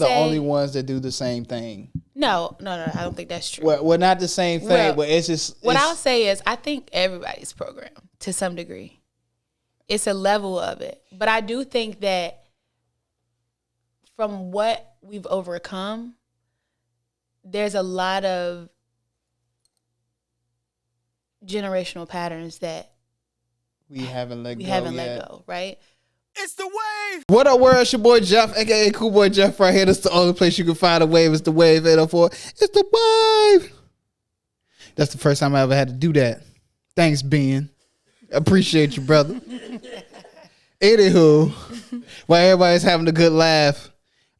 We're the only ones that do the same thing. No, I don't think that's true. Well, not the same thing, but it's just... What I'll say is I think everybody's programmed to some degree. It's a level of it. But I do think that from what we've overcome, there's a lot of generational patterns that we haven't let go, right? It's the wave. What up, world? It's your boy Jeff, aka Cool Boy Jeff, right here. That's the only place you can find a wave. It's the Wave 804. It's the wave. That's the first time I ever had to do that. Thanks, Ben. Appreciate you, brother. Anywho, while everybody's having a good laugh,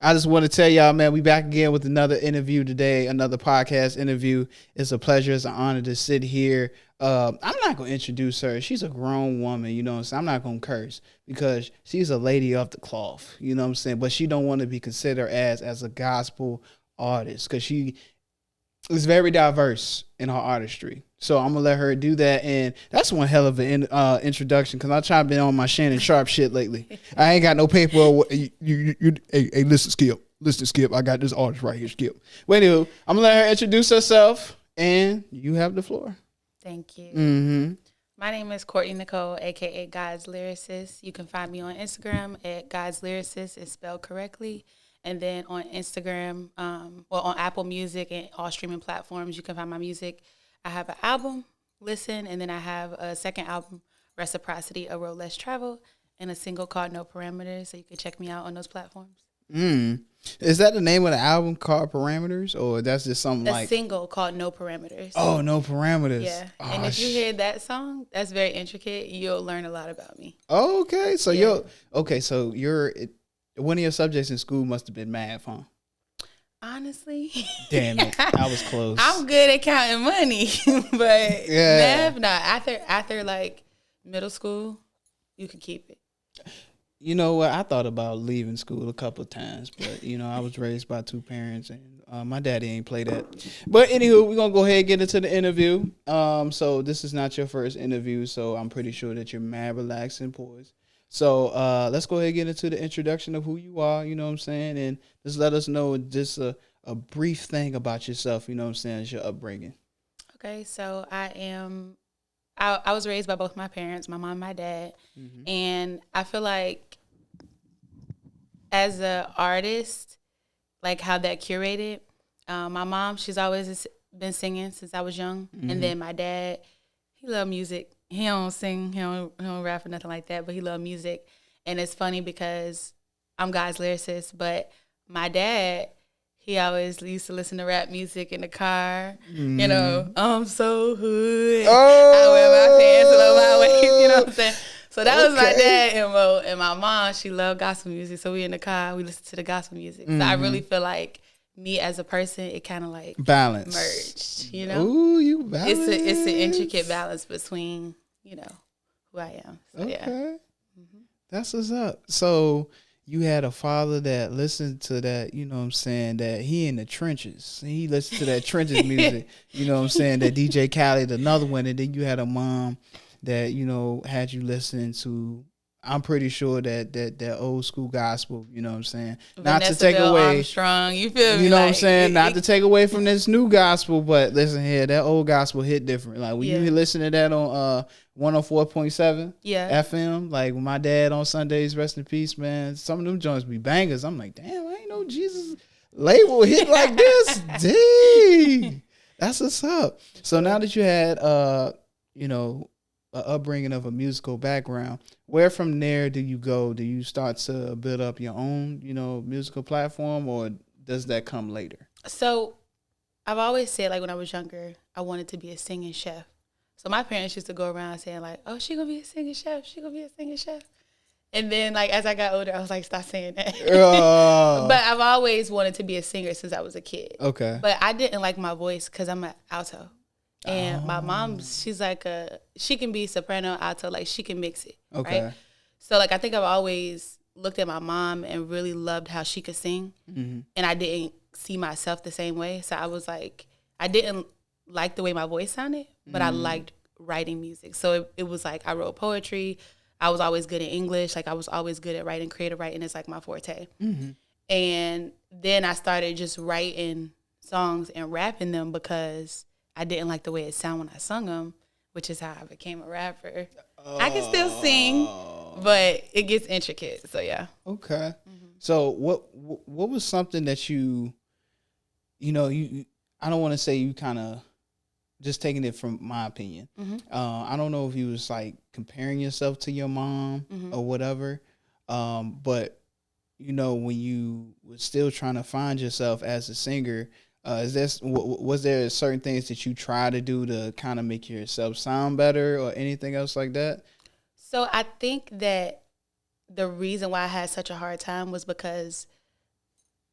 I just want to tell y'all, man, we back again with another interview today, another podcast interview. It's a pleasure, it's an honor to sit here. I'm not going to introduce her. She's a grown woman, you know what I'm saying? I'm not going to curse because she's a lady of the cloth, you know what I'm saying? But she don't want to be considered as a gospel artist because she is very diverse in her artistry. So I'm going to let her do that. And that's one hell of an introduction because I try to be on my Shannon Sharp shit lately. I ain't got no paper. Hey, listen, Skip. Listen, Skip. I got this artist right here, Skip. Well, anyway, I'm going to let her introduce herself. And you have the floor. Thank you. Mm-hmm. My name is Courtney Nicole, a.k.a. Godslyricist. You can find me on Instagram at Godslyricist. It's spelled correctly. And then on Instagram, on Apple Music and all streaming platforms, you can find my music. I have an album, Listen, and then I have a second album, Reciprocity, A Road Less Traveled, and a single called No Parameters, so you can check me out on those platforms. Is that the name of the album, called Parameters, or that's just something a single called No Parameters? Oh, No Parameters. Yeah, and if you hear that song, that's very intricate. You'll learn a lot about me. Oh, okay, so you're one of your subjects in school must have been math, huh? Honestly, damn it, I was close. I'm good at counting money, but math, nah. After like middle school, you can keep it. You know what? I thought about leaving school a couple of times, but you know, I was raised by two parents, and my daddy ain't play that. But anywho, we're gonna go ahead and get into the interview. So this is not your first interview, so I'm pretty sure that you're mad, relaxed, and poised. So let's go ahead and get into the introduction of who you are, you know what I'm saying? And just let us know just a brief thing about yourself, you know what I'm saying, as your upbringing. Okay, so I was raised by both my parents, my mom and my dad. Mm-hmm. And I feel like as an artist, like how that curated, my mom, she's always been singing since I was young. Mm-hmm. And then my dad, he loved music. He don't sing, he don't rap or nothing like that, but he loved music. And it's funny because I'm God's lyricist, but my dad, he always used to listen to rap music in the car. Mm. You know, I'm so hood. Oh. I wear my pants below my waist, you know what I'm saying? So that was my dad and my mom, she loved gospel music. So we in the car, we listen to the gospel music. Mm-hmm. So I really feel like me as a person, it kind of like balance merged, you know? Ooh, you balance. It's an intricate balance between, you know, who I am. So, okay. Yeah. Mm-hmm. That's what's up. So you had a father that listened to that, you know what I'm saying, that he in the trenches. He listened to that trenches music, you know what I'm saying, that DJ Khaled, another one. And then you had a mom that, you know, had you listening to, I'm pretty sure that old school gospel, you know what I'm saying? Not Vanessa to take Bell away. Armstrong, you feel me? You know what I'm saying? Not to take away from this new gospel, but listen here, that old gospel hit different. Like when you listen to that on 104.7 FM, like when my dad on Sundays, rest in peace, man, some of them joints be bangers. I'm like, damn, I ain't know Jesus label hit like this. Dang. That's what's up. So now that you had you know, an upbringing of a musical background, where from there do you go? Do you start to build up your own, you know, musical platform, or does that come later? So I've always said, like when I was younger, I wanted to be a singing chef. So my parents used to go around saying like, oh, she gonna be a singing chef. She gonna be a singing chef. And then like as I got older, I was like, stop saying that. But I've always wanted to be a singer since I was a kid. Okay. But I didn't like my voice because I'm an alto. And my mom, she's like she can be soprano, alto, like she can mix it. Okay. Right? So like I think I've always looked at my mom and really loved how she could sing. Mm-hmm. And I didn't see myself the same way. So I was like, I didn't like the way my voice sounded, but I liked writing music. So it was like I wrote poetry. I was always good at English. Like I was always good at writing, creative writing is like my forte. Mm-hmm. And then I started just writing songs and rapping them because I didn't like the way it sounded when I sung them, which is how I became a rapper. I can still sing, but it gets intricate. So yeah. Okay. So what was something that you I don't want to say you kind of just taking it from my opinion. I don't know if you was like comparing yourself to your mom or whatever, but when you were still trying to find yourself as a singer, was there certain things that you try to do to kind of make yourself sound better or anything else like that? So I think that the reason why I had such a hard time was because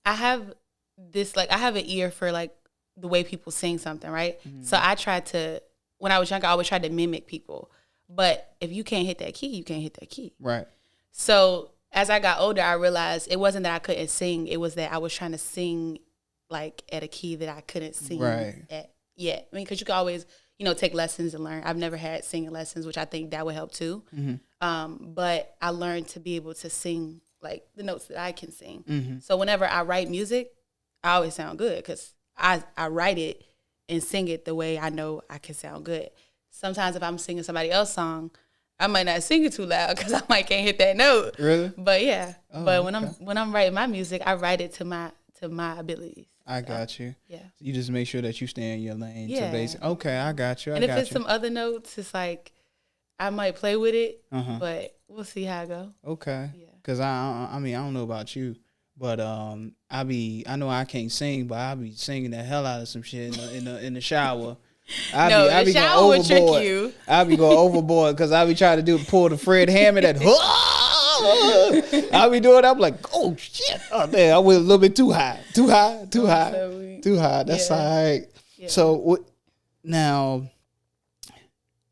I have an ear for like the way people sing something, right? So I tried to, when I was younger, I always tried to mimic people. But if you can't hit that key, you can't hit that key. Right. So as I got older, I realized it wasn't that I couldn't sing. It was that I was trying to sing like at a key that I couldn't sing at yet. I mean, because you can always, take lessons and learn. I've never had singing lessons, which I think that would help too. But I learned to be able to sing like the notes that I can sing. So whenever I write music, I always sound good because I write it and sing it the way I know I can sound good. Sometimes if I'm singing somebody else's song, I might not sing it too loud because I might can't hit that note. Really? But yeah. But okay. when I'm writing my music, I write it to my abilities. I got you. Yeah. You just make sure that you stay in your lane. Yeah. Okay, I got you. And if it's some other notes, it's like I might play with it, but we'll see how it go. Okay. Yeah. Cause I mean I don't know about you, but I know I can't sing, but I be singing the hell out of some shit in the shower. I be shower going would trick overboard. you. I be going overboard because I be trying to pull the Fred Hammond that. I be doing. I'm like, oh shit! Oh damn! I went a little bit too high. Too high. That's all right. Yeah. So now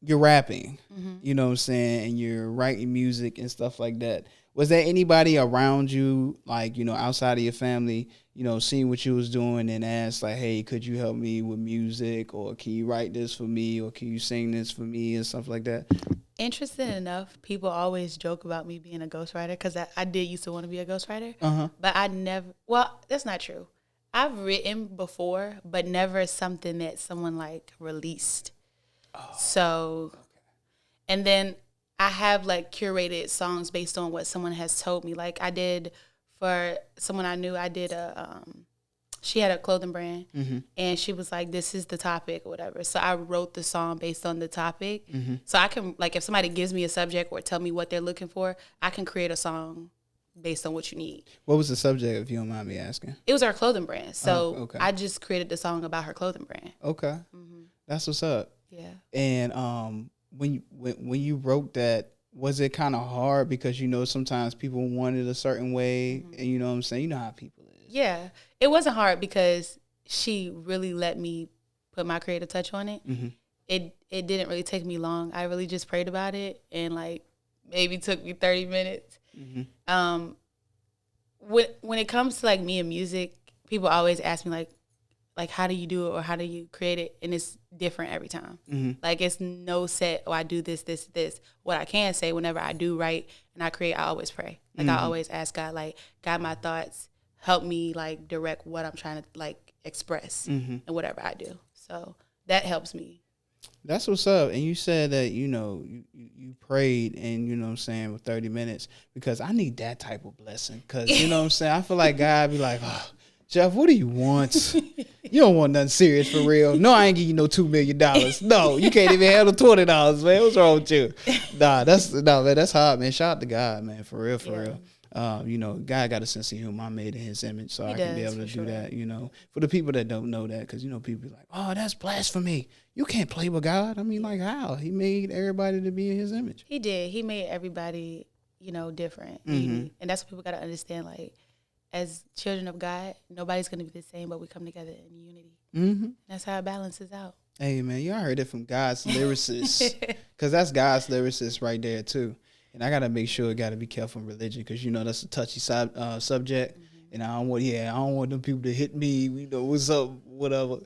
you're rapping. You know what I'm saying, and you're writing music and stuff like that. Was there anybody around you, like, outside of your family, seeing what you was doing and asked, like, hey, could you help me with music? Or can you write this for me? Or can you sing this for me? And stuff like that? Interesting enough, people always joke about me being a ghostwriter because I did used to want to be a ghostwriter. But I never, well, that's not true. I've written before, but never something that someone, like, released. So, and then I have like curated songs based on what someone has told me. Like I did for someone I knew, I did she had a clothing brand and she was like, this is the topic or whatever. So I wrote the song based on the topic. So I can, like, if somebody gives me a subject or tell me what they're looking for, I can create a song based on what you need. What was the subject, if you don't mind me asking? It was her clothing brand. So okay. I just created the song about her clothing brand. Okay. That's what's up. Yeah. And when you wrote that, was it kind of hard because sometimes people want it a certain way, and you know what I'm saying, you know how people is. Yeah, it wasn't hard because she really let me put my creative touch on it. It didn't really take me long. I really just prayed about it and like maybe took me 30 minutes. When it comes to like me and music, people always ask me like how do you do it or how do you create it, and it's different every time. Like it's no set, I do this. What I can say, whenever I do write and I create, I always pray. Like I always ask God, like, guide my thoughts, help me like direct what I'm trying to like express and whatever I do. So that helps me. That's what's up. And you said that, you prayed and, what I'm saying, with 30 minutes, because I need that type of blessing. Because, you know what I'm saying, I feel like God be like, oh, Jeff, what do you want? You don't want nothing serious for real. No, I ain't give you no $2 million. No, you can't even handle $20, man. What's wrong with you? Man, that's hard, man. Shout out to God, man, for real. God got a sense of humor. I made in his image, so I can be able to do that, For the people that don't know that, because, people be like, oh, that's blasphemy. You can't play with God. I mean, like, how? He made everybody to be in his image. He did. He made everybody, different. And that's what people got to understand, like, as children of God, nobody's going to be the same, but we come together in unity. That's how it balances out. Hey, man, y'all heard it from God's lyricist, because that's God's lyricist right there, too. And I got to make sure I got to be careful in religion, because, that's a touchy subject. And I don't want them people to hit me, what's up, whatever.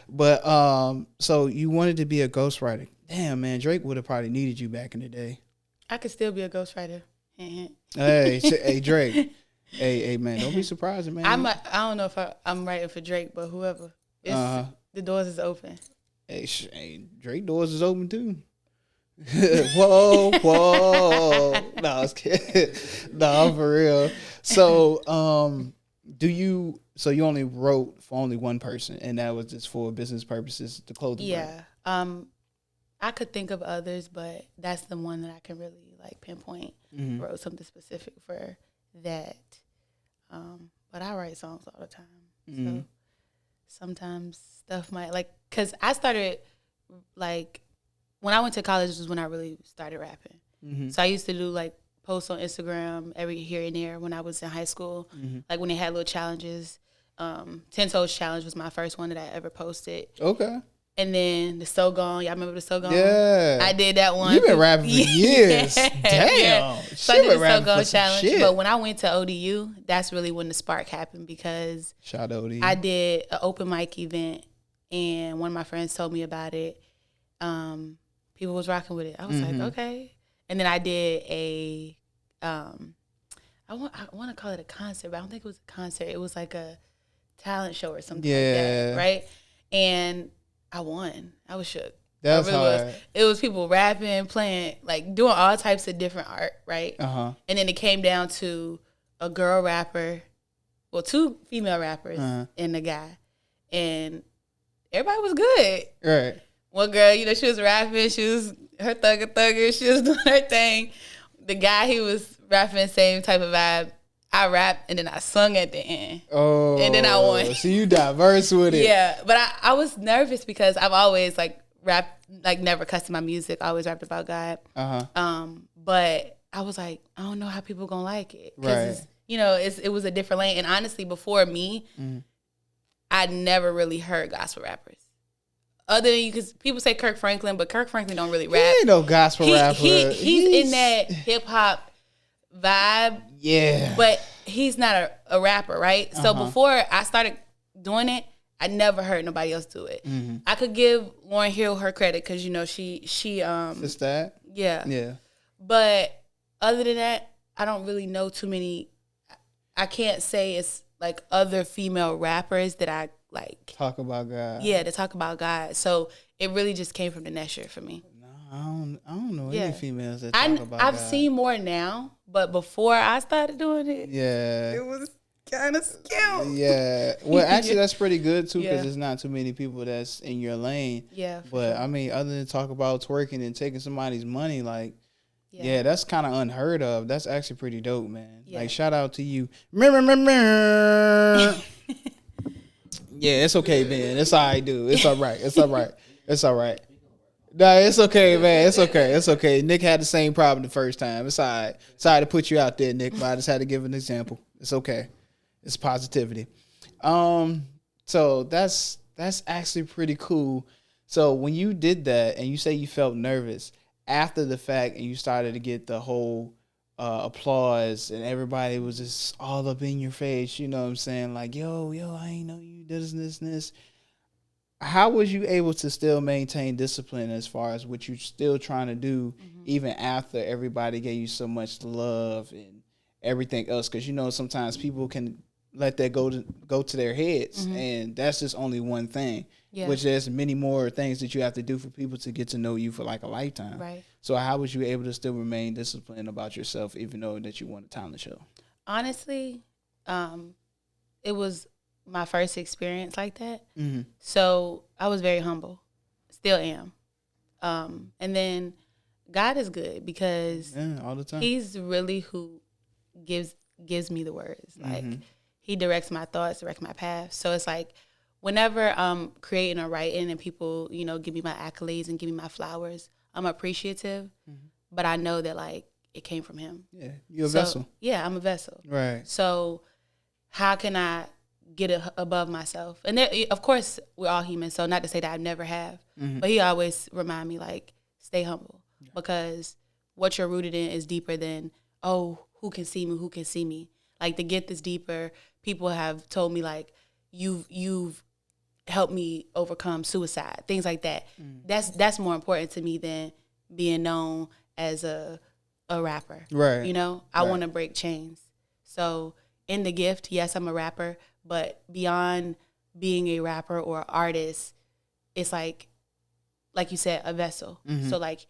But so you wanted to be a ghostwriter. Damn, man, Drake would have probably needed you back in the day. I could still be a ghostwriter. Hey, Drake. Hey, man, don't be surprised, man. I don't know if I'm writing for Drake, but whoever. The doors is open. Hey, Drake doors is open too. Whoa. No, I was kidding. No, for real. So, so you only wrote for only one person, and that was just for business purposes, the clothing brand? Yeah. I could think of others, but that's the one that I can really like pinpoint. Wrote something specific for that. But I write songs all the time. So sometimes stuff might because I started when I went to college was when I really started rapping. So I used to do like posts on Instagram every here and there when I was in high school. Like when they had little challenges. 10 Toes Challenge was my first one that I ever posted. Okay. And then the So Gone, y'all remember the So Gone? Yeah. I did that one. You've been rapping for years. Yeah. Damn. Yeah. So I did the So Gone challenge. But when I went to ODU, that's really when the spark happened because shout out ODU. I did an open mic event and one of my friends told me about it. People was rocking with it. I was like, okay. And then I did I want to call it a concert, but I don't think it was a concert. It was like a talent show or something like that, right? And I won. I was shook. That's hard. It was people rapping, playing, like doing all types of different art, right? And then it came down to a girl rapper, well, 2 female rappers and a guy. And everybody was good. Right. One girl, she was rapping. She was her thugger. She was doing her thing. The guy, he was rapping same type of vibe. I rapped and then I sung at the end. Oh. And then I won. So you diverse with it. Yeah. But I was nervous because I've always rapped, never cussed in my music. I always rapped about God. But I was like, I don't know how people gonna like it. Because it was a different lane. And honestly, before me, I never really heard gospel rappers. Other than because people say Kirk Franklin, but Kirk Franklin don't really rap. He ain't no gospel rapper. He's in that hip hop vibe. Yeah. But he's not a rapper, right? So before I started doing it, I never heard nobody else do it. I could give Lauryn Hill her credit because she It's that? Yeah. Yeah. But other than that, I don't really know too many. I can't say it's like other female rappers that I like talk about God. Yeah, to talk about God. So it really just came from the Nesher for me. No, I don't know any females that talk about God. I've seen more now, but before I started doing it, it was kind of scary. Yeah. Well, actually, that's pretty good too because there's not too many people that's in your lane. Yeah. But I mean, other than talk about twerking and taking somebody's money, that's kind of unheard of. That's actually pretty dope, man. Yeah. Like, shout out to you. Yeah, it's okay, man. It's all right, dude. It's all right. It's all right. It's all right. No, it's okay, man. It's okay. It's okay. Nick had the same problem the first time. It's all right. Sorry to put you out there, Nick, but I just had to give an example. It's okay. It's positivity. So that's actually pretty cool. So when you did that and you say you felt nervous after the fact and you started to get the whole applause and everybody was just all up in your face, you know what I'm saying? Like, yo, I ain't know you did this. How was you able to still maintain discipline as far as what you're still trying to do even after everybody gave you so much love and everything else? Because, sometimes people can let that go to their heads and that's just only one thing, which there's many more things that you have to do for people to get to know you for like a lifetime. Right. So how was you able to still remain disciplined about yourself even though that you won a talent show? Honestly, it was my first experience like that. So I was very humble. Still am. And then God is good because all the time. He's really who gives me the words. Like He directs my thoughts, directs my path. So it's like whenever I'm creating or writing and people, give me my accolades and give me my flowers, I'm appreciative, but I know that it came from Him. Yeah, you're a vessel. Yeah, I'm a vessel. Right. So how can I get it above myself? And there, of course, we're all human, so not to say that I never have, but He always remind me, stay humble, because what you're rooted in is deeper than, who can see me? To get this deeper, people have told me, you've helped me overcome suicide, things like that. That's more important to me than being known as a rapper. Right. I want to break chains. So in the gift, yes, I'm a rapper, but beyond being a rapper or artist, it's like you said, a vessel. Mm-hmm. So like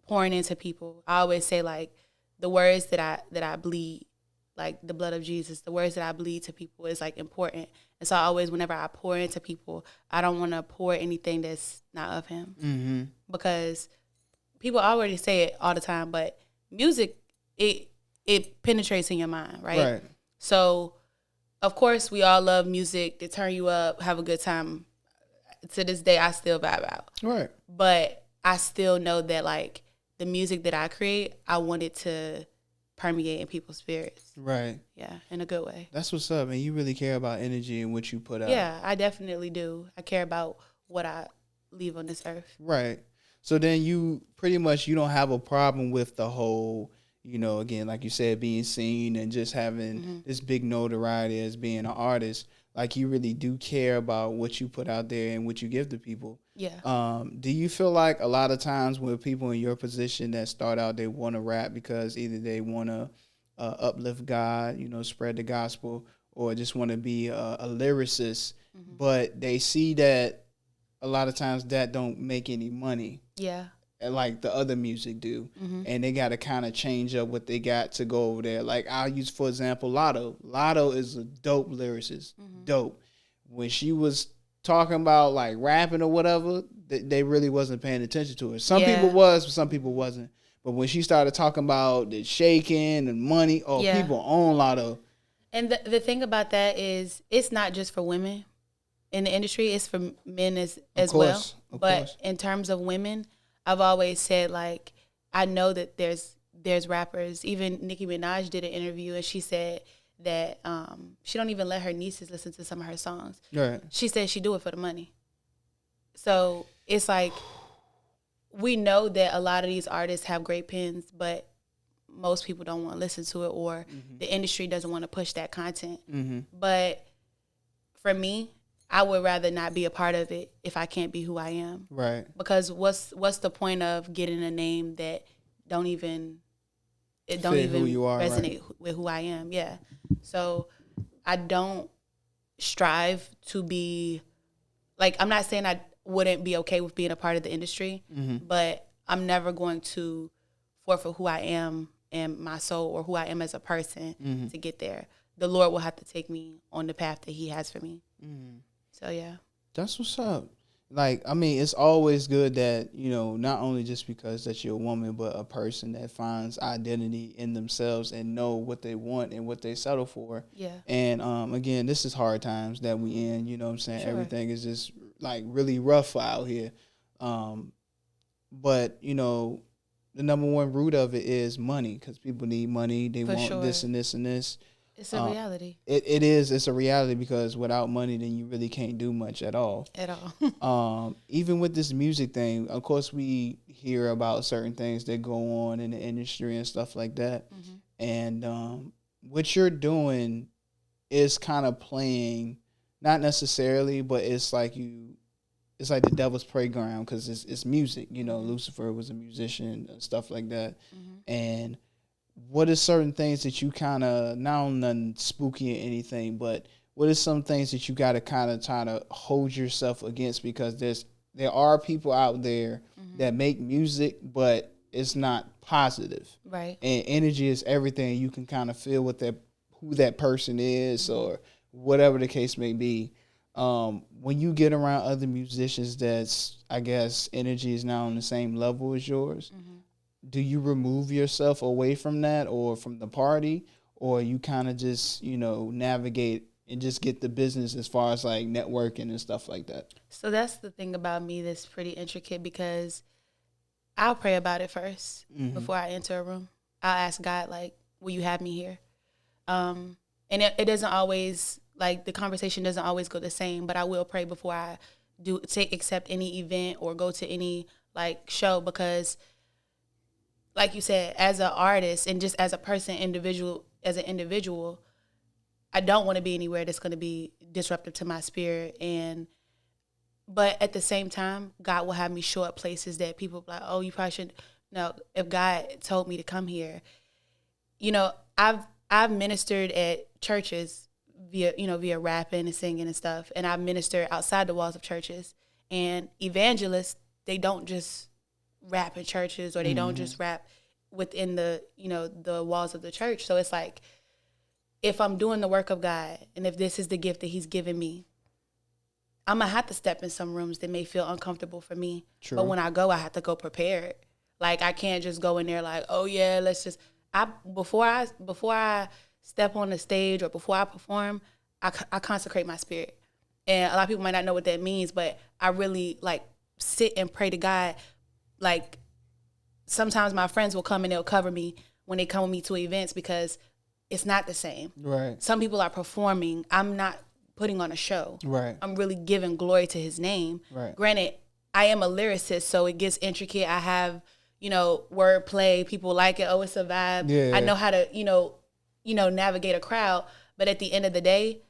pouring into people. I always say like the words that I bleed, like the blood of Jesus, the words that I bleed to people is like important. And so I always, whenever I pour into people, I don't want to pour anything that's not of him. Mm-hmm. Because people already say it all the time, but music, it penetrates in your mind, right? Right. So, of course, we all love music to turn you up, have a good time. To this day, I still vibe out. Right. But I still know that, like, the music that I create, I want it to permeate in people's spirits. Right. Yeah, in a good way. That's what's up, man. You really care about energy and what you put out. Yeah, I definitely do. I care about what I leave on this earth. Right. So then you pretty much, you don't have a problem with the whole, you know, again, like you said, being seen and just having this big notoriety as being an artist. Like, you really do care about what you put out there and what you give to people. Yeah. Do you feel like a lot of times when people in your position that start out, they want to rap because either they want to uplift God, you know, spread the gospel, or just want to be a lyricist, but they see that a lot of times that don't make any money. Yeah. Like the other music do, and they got to kind of change up what they got to go over there. Like, I'll use, for example, Lotto. Lotto is a dope lyricist, dope. When she was talking about like rapping or whatever, they really wasn't paying attention to her. Some people was, but some people wasn't. But when she started talking about the shaking and money, people own Lotto. And the thing about that is, it's not just for women in the industry; it's for men as well. But in terms of women, I've always said, like, I know that there's rappers. Even Nicki Minaj did an interview, and she said that she don't even let her nieces listen to some of her songs. Right. She said she do it for the money. So it's like, we know that a lot of these artists have great pens, but most people don't want to listen to it, or the industry doesn't want to push that content. But for me, I would rather not be a part of it if I can't be who I am. Right. Because what's the point of getting a name that don't even who you are, resonate with who I am? Yeah. So I don't strive to be, like, I'm not saying I wouldn't be okay with being a part of the industry, but I'm never going to forfeit who I am and my soul, or who I am as a person, to get there. The Lord will have to take me on the path that He has for me. So, yeah. That's what's up. Like, I mean, it's always good that, you know, not only just because that you're a woman, but a person that finds identity in themselves and know what they want and what they settle for. Yeah. And, again, this is hard times that we in, you know what I'm saying? Sure. Everything is just, like, really rough out here. But, you know, the number one root of it is money, because people need money. They want this and this and this. It's a reality. It is. It's a reality, because without money, then you really can't do much at all. At all. Even with this music thing, of course, we hear about certain things that go on in the industry and stuff like that. And what you're doing is kind of playing, not necessarily, but it's like the devil's playground, because it's music. You know, Lucifer was a musician and stuff like that. And what is certain things that you kind of, not nothing spooky or anything, but what are some things that you got to kind of try to hold yourself against? Because there are people out there that make music, but it's not positive. Right. And energy is everything. You can kind of feel who that person is, or whatever the case may be. When you get around other musicians that's, I guess, energy is not on the same level as yours, do you remove yourself away from that, or from the party, or you kind of just, you know, navigate and just get the business as far as like networking and stuff like that? So that's the thing about me that's pretty intricate, because I'll pray about it first before I enter a room. I'll ask God, like, will you have me here? And it doesn't always, like, the conversation doesn't always go the same, but I will pray before I accept any event or go to any, like, show, because, like you said, as an artist and just as a person, as an individual, I don't want to be anywhere that's going to be disruptive to my spirit. But at the same time, God will have me show up places that people be like, oh, you probably should. No, if God told me to come here, you know, I've ministered at churches via rapping and singing and stuff. And I minister outside the walls of churches. And evangelists, they don't just rap in churches, or they don't just rap within the walls of the church. So it's like, if I'm doing the work of God, and if this is the gift that he's given me, I'm going to have to step in some rooms that may feel uncomfortable for me. True. But when I go, I have to go prepared. Like, I can't just go in there like, oh yeah, let's just, before I step on the stage or before I perform, I consecrate my spirit. And a lot of people might not know what that means, but I really like sit and pray to God. Like, sometimes my friends will come and they'll cover me when they come with me to events, because it's not the same. Right. Some people are performing. I'm not putting on a show. Right. I'm really giving glory to his name. Right. Granted, I am a lyricist, so it gets intricate. I have, wordplay. People like it. Oh, it's a vibe. Yeah. I know how to, navigate a crowd. But at the end of the day,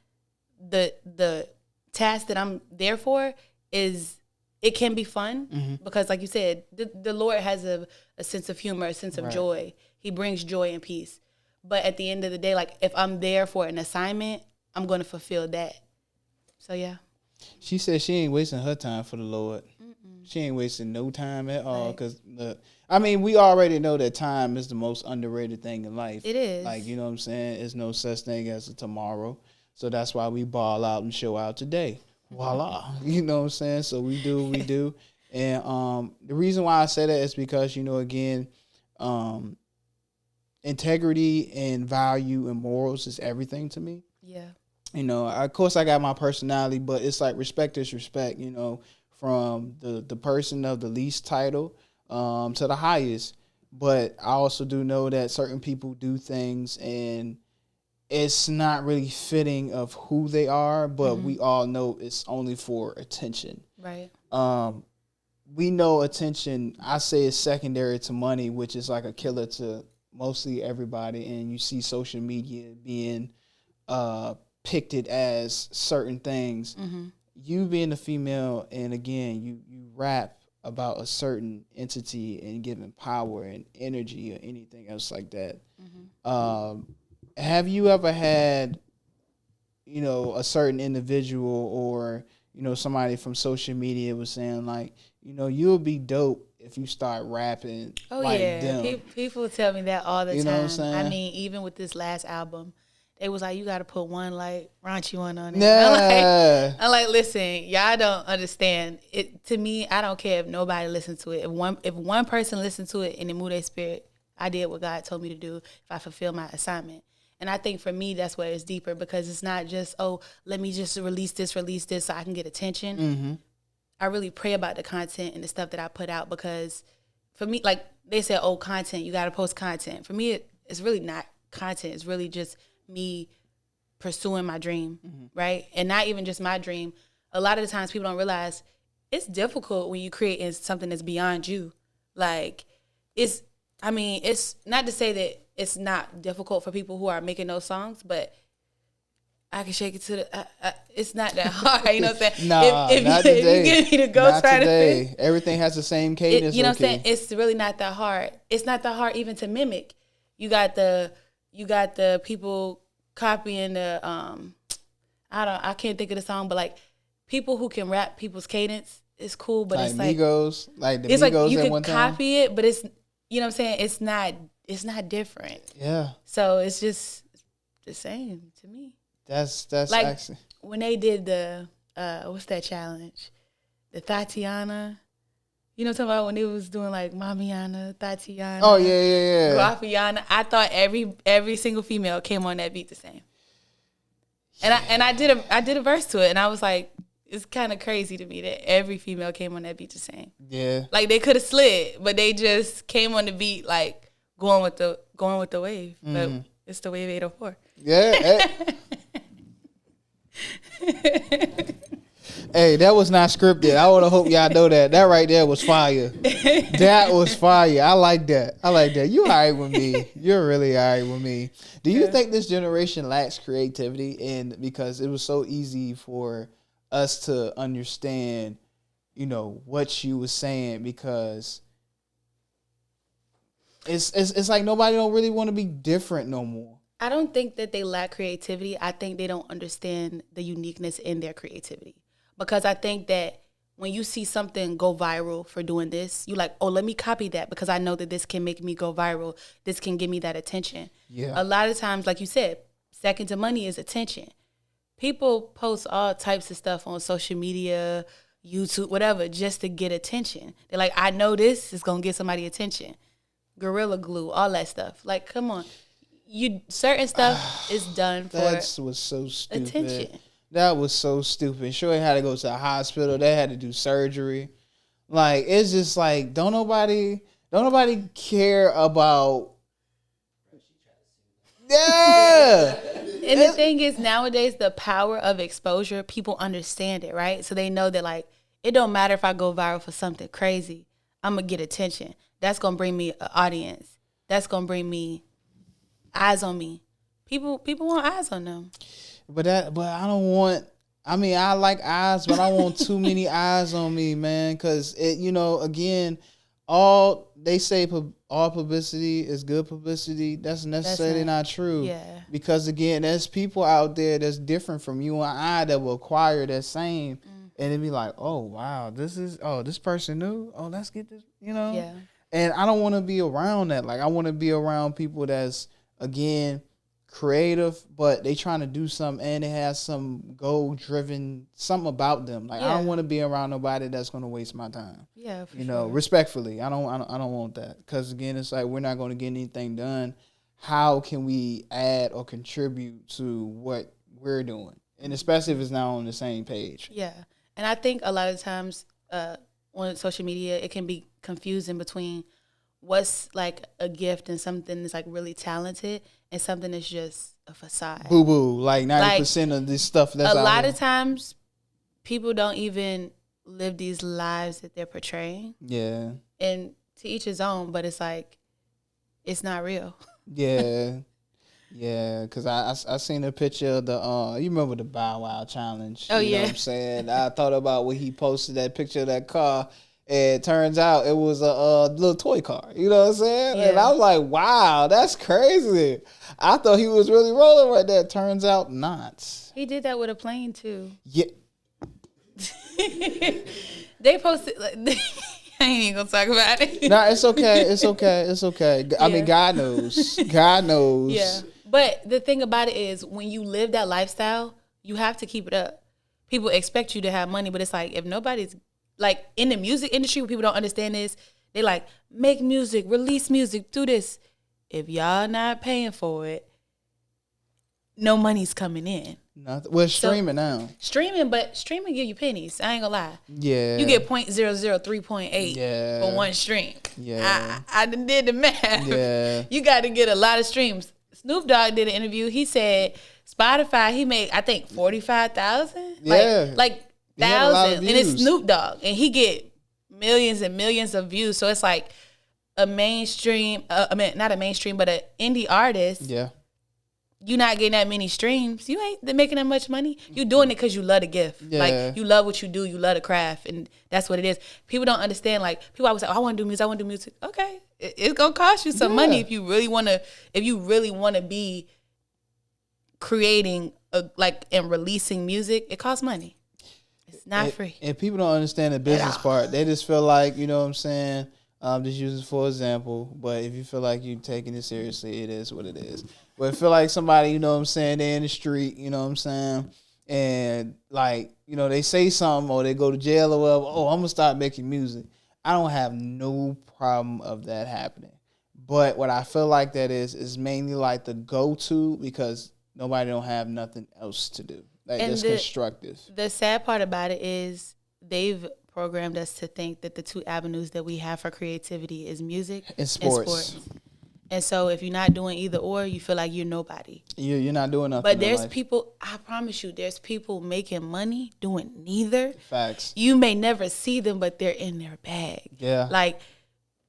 the task that I'm there for is, it can be fun because, like you said, the Lord has a sense of humor, a sense of joy. He brings joy and peace. But at the end of the day, like, if I'm there for an assignment, I'm going to fulfill that. So, yeah. She said she ain't wasting her time for the Lord. She ain't wasting no time at all. Because, we already know that time is the most underrated thing in life. It is. Like, you know what I'm saying? There's no such thing as a tomorrow. So that's why we ball out and show out today. Voila. You know what I'm saying? So we do what we do. And the reason why I say that is because, again, integrity and value and morals is everything to me. Yeah. Of course I got my personality, but it's like respect is respect, from the person of the least title to the highest. But I also do know that certain people do things and it's not really fitting of who they are, but we all know it's only for attention. Right. We know attention, I say, is secondary to money, which is like a killer to mostly everybody. And you see social media being picted as certain things. You being a female, and again, you rap about a certain entity and giving power and energy or anything else like that. Have you ever had, a certain individual or, somebody from social media was saying like, you'll be dope if you start rapping like them? People tell me that all the time. Know what I'm saying? I mean, even with this last album, they was like, you got to put one like raunchy one on it. Nah. I'm like, listen, y'all don't understand. It to me, I don't care if nobody listens to it. If one person listens to it and it move their spirit, I did what God told me to do. If I fulfill my assignment. And I think for me, that's where it's deeper, because it's not just, let me just release this so I can get attention. I really pray about the content and the stuff that I put out, because for me, like they said, content, you got to post content. For me, it's really not content. It's really just me pursuing my dream, right? And not even just my dream. A lot of the times people don't realize it's difficult when you create something that's beyond you. Like, it's not to say that it's not difficult for people who are making those songs, but I can shake it to the. It's not that hard, you know what I'm saying? Not today. If you get me to go not try today. Everything has the same cadence. You know what I'm saying? It's really not that hard. It's not that hard even to mimic. You got the people copying the I can't think of the song, but like people who can rap people's cadence is cool, but like it's like Migos, like the it's Migos like you at one can time. copy it, but it's, you know what I'm saying? It's not different. Yeah. So it's just the same to me. That's like actually when they did the what's that challenge? The Tatiana. You know what I'm talking about, when they was doing like Mamiana, Tatiana. Oh yeah. Guapiana. I thought every single female came on that beat the same. And I did a verse to it, and I was like, it's kind of crazy to me that every female came on that beat the same. Yeah. Like they could have slid, but they just came on the beat like going with the wave. But it's the wave 804. Yeah. Hey, that was not scripted. I would have hoped y'all know that. That right there was fire. That was fire. I like that. You all right with me. You're really all right with me. Do you think this generation lacks creativity? And because it was so easy for us to understand, what you was saying, because it's like nobody don't really want to be different no more. I don't think that they lack creativity. I think they don't understand the uniqueness in their creativity. Because I think that when you see something go viral for doing this, you like, oh, let me copy that because I know that this can make me go viral. This can give me that attention. Yeah. A lot of times, like you said, second to money is attention. People post all types of stuff on social media, YouTube, whatever, just to get attention. They're like, I know this is going to get somebody attention. Gorilla Glue, all that stuff. Like, come on. Certain stuff is done for That was so stupid. attention. That was so stupid. Sure, had to go to the hospital. They had to do surgery. Like, it's just like, don't nobody care about. Yeah. And the thing is, nowadays, the power of exposure, people understand it, right? So they know that, like, it don't matter if I go viral for something crazy. I'm going to get attention. That's going to bring me an audience. That's going to bring me eyes on me. People want eyes on them. But I don't want. I mean, I like eyes, but I want too many eyes on me, man. Because again, all they say, all publicity is good publicity. That's necessarily not true. Yeah. Because again, there's people out there that's different from you and I that will acquire that same, and it'd be like, oh wow, this person new. Oh, let's get this. Yeah. And I don't want to be around that. Like, I want to be around people that's, again, creative, but they trying to do something and they have some goal-driven, something about them. Like, I don't want to be around nobody that's going to waste my time. Yeah, for sure. Respectfully, I don't want that. Because, again, it's like we're not going to get anything done. How can we add or contribute to what we're doing? And especially if it's not on the same page. Yeah. And I think a lot of times on social media, it can be confusing between what's like a gift and something that's like really talented and something that's just a facade. Boo boo, like 90% of this stuff that's a out lot there. of times people don't even live these lives that they're portraying. Yeah. And to each his own, but it's like it's not real. Yeah. Yeah, because I seen a picture of the you remember the Bow Wow challenge. Oh, you know what I'm saying? I thought about when he posted that picture of that car. And it turns out it was a little toy car. You know what I'm saying? Yeah. And I was like, wow, that's crazy. I thought he was really rolling right there. Turns out not. He did that with a plane too. Yeah. They posted like I ain't even gonna talk about it. No, it's okay. It's okay. It's okay. I mean, God knows. God knows. Yeah. But the thing about it is when you live that lifestyle, you have to keep it up. People expect you to have money, but it's like if nobody's like in the music industry, where people don't understand this, they like make music, release music, do this. If y'all not paying for it, no money's coming in. Nothing. Well, streaming now. Streaming give you pennies. I ain't gonna lie. Yeah. You get 0.003.8 for one stream. Yeah. I done did the math. Yeah. You got to get a lot of streams. Snoop Dogg did an interview. He said Spotify, he made, I think, 45,000. Yeah. Like thousands. And it's Snoop Dogg. And he get millions and millions of views. So it's like a mainstream, not a mainstream, but an indie artist. Yeah. You not getting that many streams. You ain't making that much money. You doing it because you love the gift. Yeah. Like, you love what you do. You love the craft. And that's what it is. People don't understand. Like, people always say, oh, I want to do music. I want to do music. Okay. It's going to cost you some money if you really want to be creating and releasing music. It costs money. It's not free. And people don't understand the business part. They just feel like, you know what I'm saying, just use it for example. But if you feel like you're taking it seriously, it is what it is. But I feel like somebody, you know what I'm saying, they're in the street, you know what I'm saying, and like, you know, they say something or they go to jail or whatever, oh, I'm going to start making music. I don't have no problem of that happening. But what I feel like that is mainly like the go-to because nobody don't have nothing else to do. Like, that's constructive. The sad part about it is they've programmed us to think that the two avenues that we have for creativity is music and sports. And so if you're not doing either or, you feel like you're nobody. You're not doing nothing. But there's people, I promise you, there's people making money doing neither. Facts. You may never see them, but they're in their bag. Yeah. Like,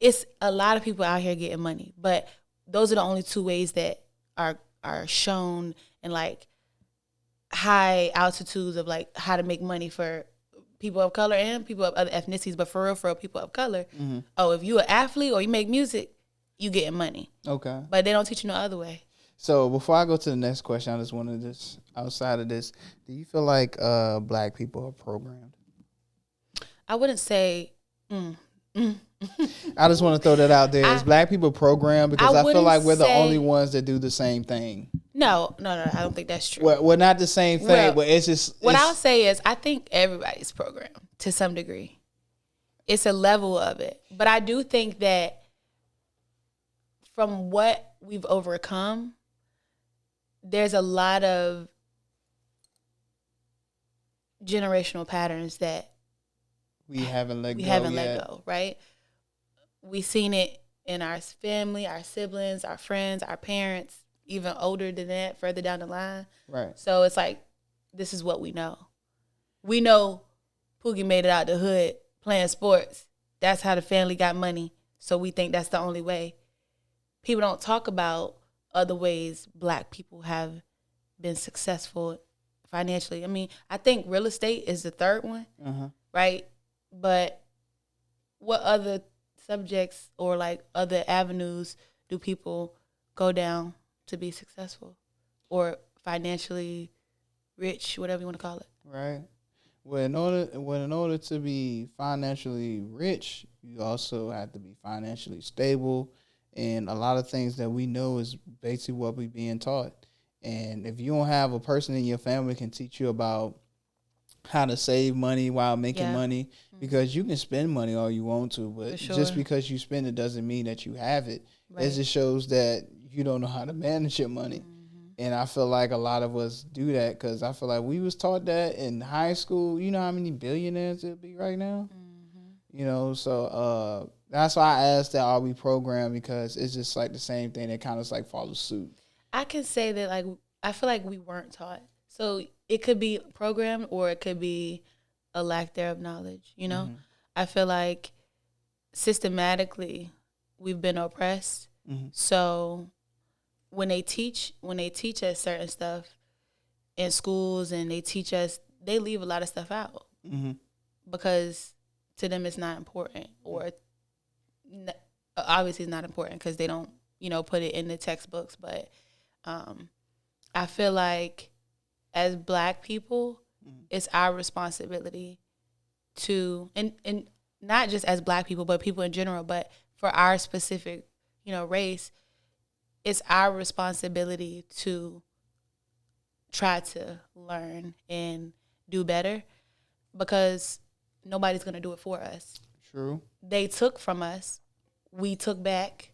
it's a lot of people out here getting money. But those are the only two ways that are shown in, like, high altitudes of, like, how to make money for people of color and people of other ethnicities. But for real, people of color, oh, if you're an athlete or you make music, you getting money. Okay. But they don't teach you no other way. So before I go to the next question, I just wanted this outside of this. Do you feel like black people are programmed? I wouldn't say. I just want to throw that out there. Is black people programmed? Because I feel like we're the only ones that do the same thing. No. I don't think that's true. Well, not the same thing, but it's just. What I'll say is, I think everybody's programmed to some degree. It's a level of it, but I do think that from what we've overcome, there's a lot of generational patterns that we haven't let go, right? We've seen it in our family, our siblings, our friends, our parents, even older than that, further down the line. Right. So it's like, this is what we know. We know Pookie made it out the hood playing sports. That's how the family got money. So we think that's the only way. People don't talk about other ways black people have been successful financially. I mean, I think real estate is the third one, right? But what other subjects or like other avenues do people go down to be successful or financially rich, whatever you want to call it? Right. Well, in order to be financially rich, you also have to be financially stable. And a lot of things that we know is basically what we're being taught. And if you don't have a person in your family can teach you about how to save money while making money, because you can spend money all you want to, but just because you spend it doesn't mean that you have it. Right. It just shows that you don't know how to manage your money. And I feel like a lot of us do that because I feel like we was taught that in high school. You know how many billionaires there'll be right now? You know, so that's why I asked that, are we programmed? Because it's just like the same thing that kind of like follows suit. I can say that, like, I feel like we weren't taught. So it could be programmed or it could be a lack thereof knowledge, you know? I feel like systematically we've been oppressed. So when they teach us certain stuff in schools and they teach us, they leave a lot of stuff out because to them it's not important, or obviously it's not important because they don't, you know, put it in the textbooks. But I feel like as black people, it's our responsibility to, and not just as black people, but people in general, but for our specific, you know, race, it's our responsibility to try to learn and do better because nobody's going to do it for us. True. They took from us, we took back,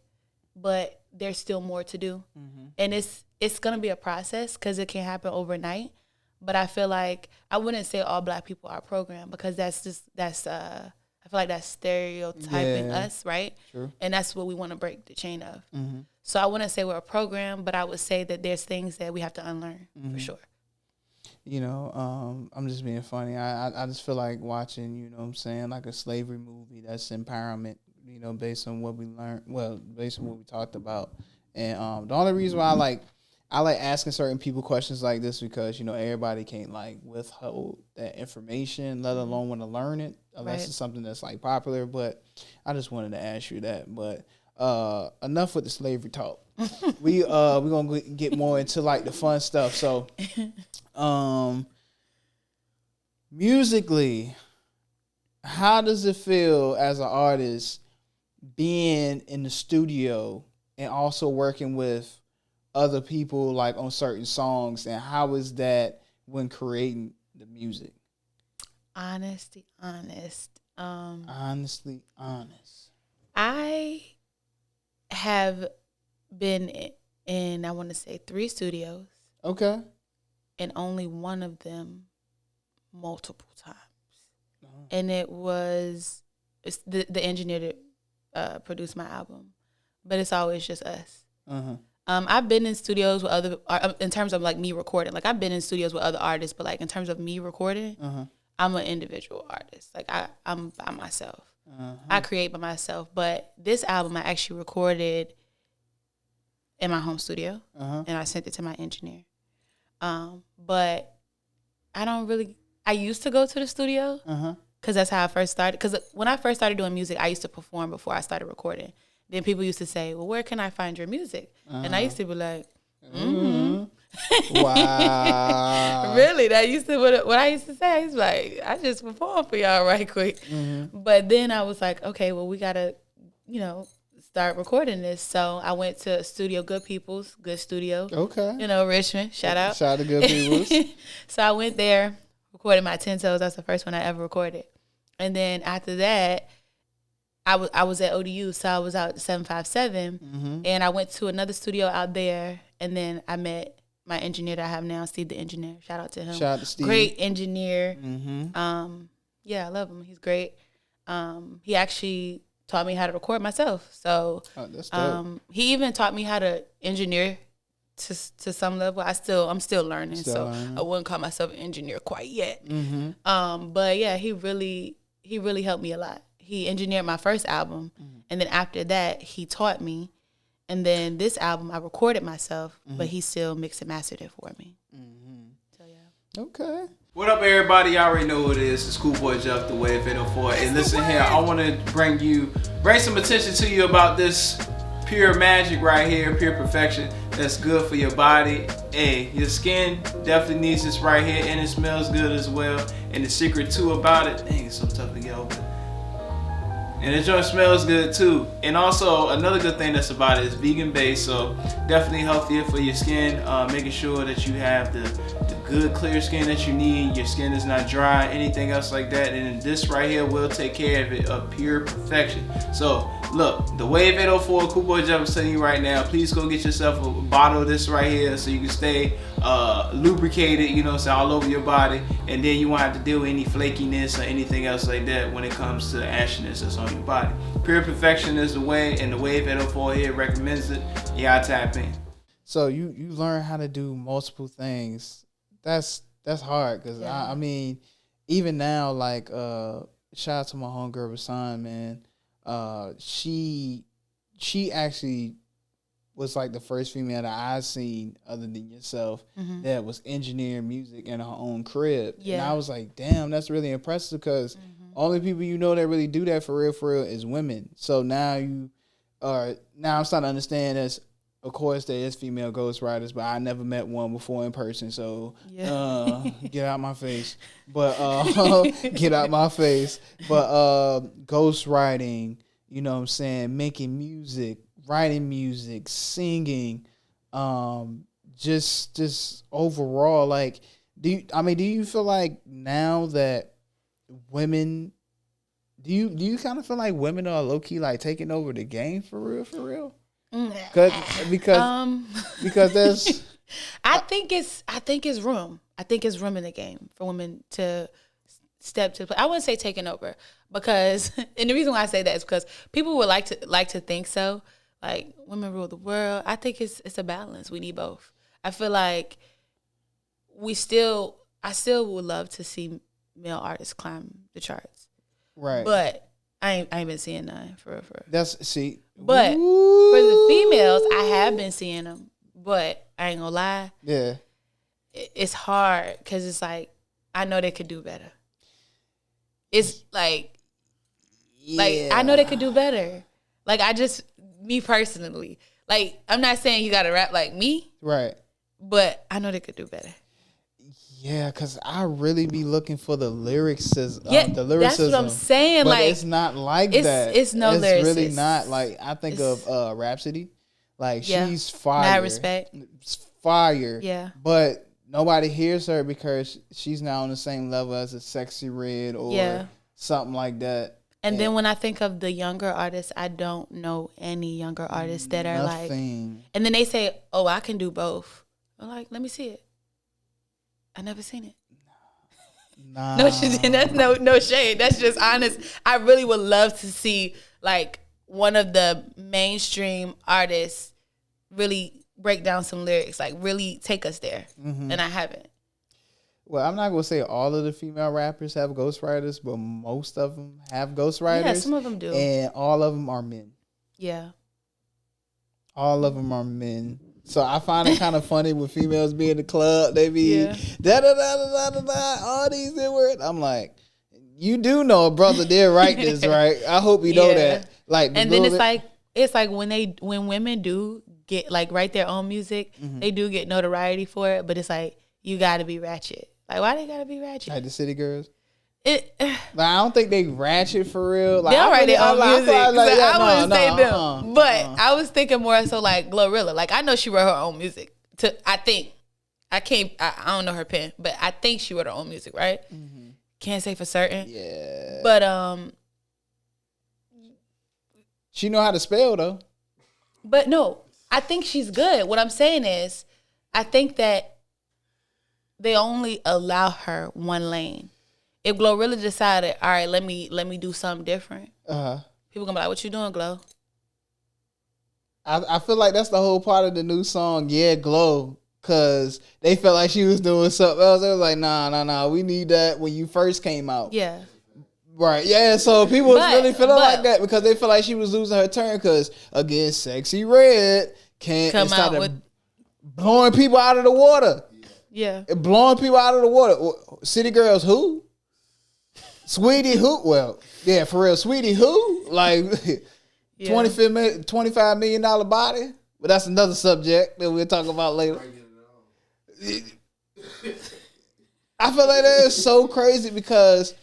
but there's still more to do. And it's going to be a process because it can happen overnight. But I feel like I wouldn't say all black people are programmed because I feel like that's stereotyping us, right? True. And that's what we want to break the chain of. So I wouldn't say we're a program, but I would say that there's things that we have to unlearn for sure. You know, I'm just being funny. I just feel like watching, you know what I'm saying, like a slavery movie that's empowerment, you know, based on what we learned, based on what we talked about. And the only reason why I like asking certain people questions like this because, you know, everybody can't like withhold that information, let alone want to learn it, unless it's something that's like popular. But I just wanted to ask you that. But enough with the slavery talk. We're gonna get more into like the fun stuff. So, musically, how does it feel as an artist being in the studio and also working with other people like on certain songs, and how is that when creating the music? Honestly honest. I have been in, I want to say 3 studios. Okay. And only one of them multiple times. And it's the engineer that produced my album, but it's always just us. I've been in studios with other, in terms of like me recording, like I've been in studios with other artists, but like in terms of me recording, I'm an individual artist. Like I'm by myself. I create by myself. But this album I actually recorded in my home studio, and I sent it to my engineer. But I used to go to the studio because that's how I first started. Because when I first started doing music, I used to perform before I started recording. Then people used to say, well, where can I find your music? And I used to be like, Wow. Really, that used to what I used to say. I was like, I just performed for y'all right quick. But then I was like, okay, well, we gotta, start recording this. So I went to Studio Good People's, Good Studio. Okay. Richmond. Shout out. Shout out to Good People's. So I went there, recorded my 10 toes. That's the first one I ever recorded. And then after that, I was at ODU, so I was out at 757, and I went to another studio out there, and then I met my engineer that I have now, Steve the engineer. Shout out to him. Shout out to Steve. Great engineer. Yeah, I love him. He's great. He actually taught me how to record myself. So that's dope. he even taught me how to engineer to some level. I'm still learning, I wouldn't call myself an engineer quite yet. But yeah, he really helped me a lot. He engineered my first album, and then after that, he taught me. And then this album, I recorded myself, but he still mixed and mastered it for me. So yeah. Okay. What up, everybody? Y'all already know who it is. It's Coolboy Jeff, the Wave 804. And listen here, I want to bring some attention to you about this pure magic right here, pure perfection that's good for your body. Hey, your skin definitely needs this right here, and it smells good as well. And the secret too about it, dang, it's so tough to get open. And the joint smells good too. And also another good thing that's about it is vegan based, so definitely healthier for your skin, making sure that you have the good clear skin that you need. Your skin is not dry, anything else like that. And this right here will take care of it, of pure perfection. So look, the Wave 804 Coolboy Jeff is telling you right now, please go get yourself a bottle of this right here so you can stay lubricated, so all over your body, and then you won't have to deal with any flakiness or anything else like that when it comes to the ashiness that's on your body. Pure perfection is the way, and the Wave 804 here recommends it. Yeah, I tap in. So you learn how to do multiple things. That's hard, because I mean, even now, like shout out to my homegirl Rasan, man. She actually was like the first female that I've seen other than yourself that was engineering music in her own crib. Yeah. And I was like, damn, that's really impressive, because only people that really do that for real is women. So now I'm starting to understand this. Of course, there is female ghostwriters, but I never met one before in person. So get out my face. But get out my face. But ghostwriting, you know what I'm saying, making music, writing music, singing, just overall, like, do you feel like now that women, do you kind of feel like women are low key like taking over the game for real? Because there's I think it's room in the game for women to step to play. I wouldn't say taking over, because and the reason why I say that is because people would like to think so, like women rule the world. I think it's a balance. We need both. I feel like I still would love to see male artists climb the charts, right? But I ain't been seeing none for real. But for the females, I have been seeing them. But I ain't gonna lie, it's hard, because it's like I know they could do better. It's like I know they could do better. Like me personally, like I'm not saying you gotta rap like me, right? But I know they could do better. Yeah, because I really be looking for the lyricism. That's what I'm saying. But like it's not like that. It's no lyricist. It's really not. Like, I think of Rhapsody. Like, she's fire. Mad respect. Fire. Yeah. But nobody hears her because she's not on the same level as a Sexy Red or something like that. And then when I think of the younger artists, I don't know any younger artists that are like. And then they say, "Oh, I can do both." I'm like, let me see it. I never seen it. Nah. No, that's no shade. That's just honest. I really would love to see like one of the mainstream artists really break down some lyrics, like really take us there. And I haven't. Well, I'm not gonna say all of the female rappers have ghostwriters, but most of them have ghostwriters. Yeah, some of them do, and all of them are men. Yeah, all of them are men. So I find it kind of funny when females be in the club, they be da da da da da da, all these words. I'm like, you do know a brother did write this, right? I hope you know that. Like, and then it's like when women do get like write their own music, they do get notoriety for it, but it's like you got to be ratchet. Like why they got to be ratchet? Like the city girls. Like, I don't think they ratchet for real. Like, they don't write their own music. I wouldn't say them. But I was thinking more so like Glorilla. Like I know she wrote her own music. I don't know her pen, but I think she wrote her own music, right? Mm-hmm. Can't say for certain. Yeah. But she know how to spell though. But no, I think she's good. What I'm saying is, I think that they only allow her one lane. If Glorilla decided, all right, let me do something different, people gonna be like, "What you doing, Glow?" I feel like that's the whole part of the new song, yeah, Glow, because they felt like she was doing something else. They was like, nah, we need that when you first came out. Yeah. Right, yeah, so people was really feeling like that because they feel like she was losing her turn because, again, Sexy Red come out with blowing people out of the water. Yeah. Blowing people out of the water. City Girls who? Sweetie who? Well, yeah, for real. Sweetie who? Like, yeah. $25 million body? But that's another subject that we'll talk about later. I feel like that is so crazy because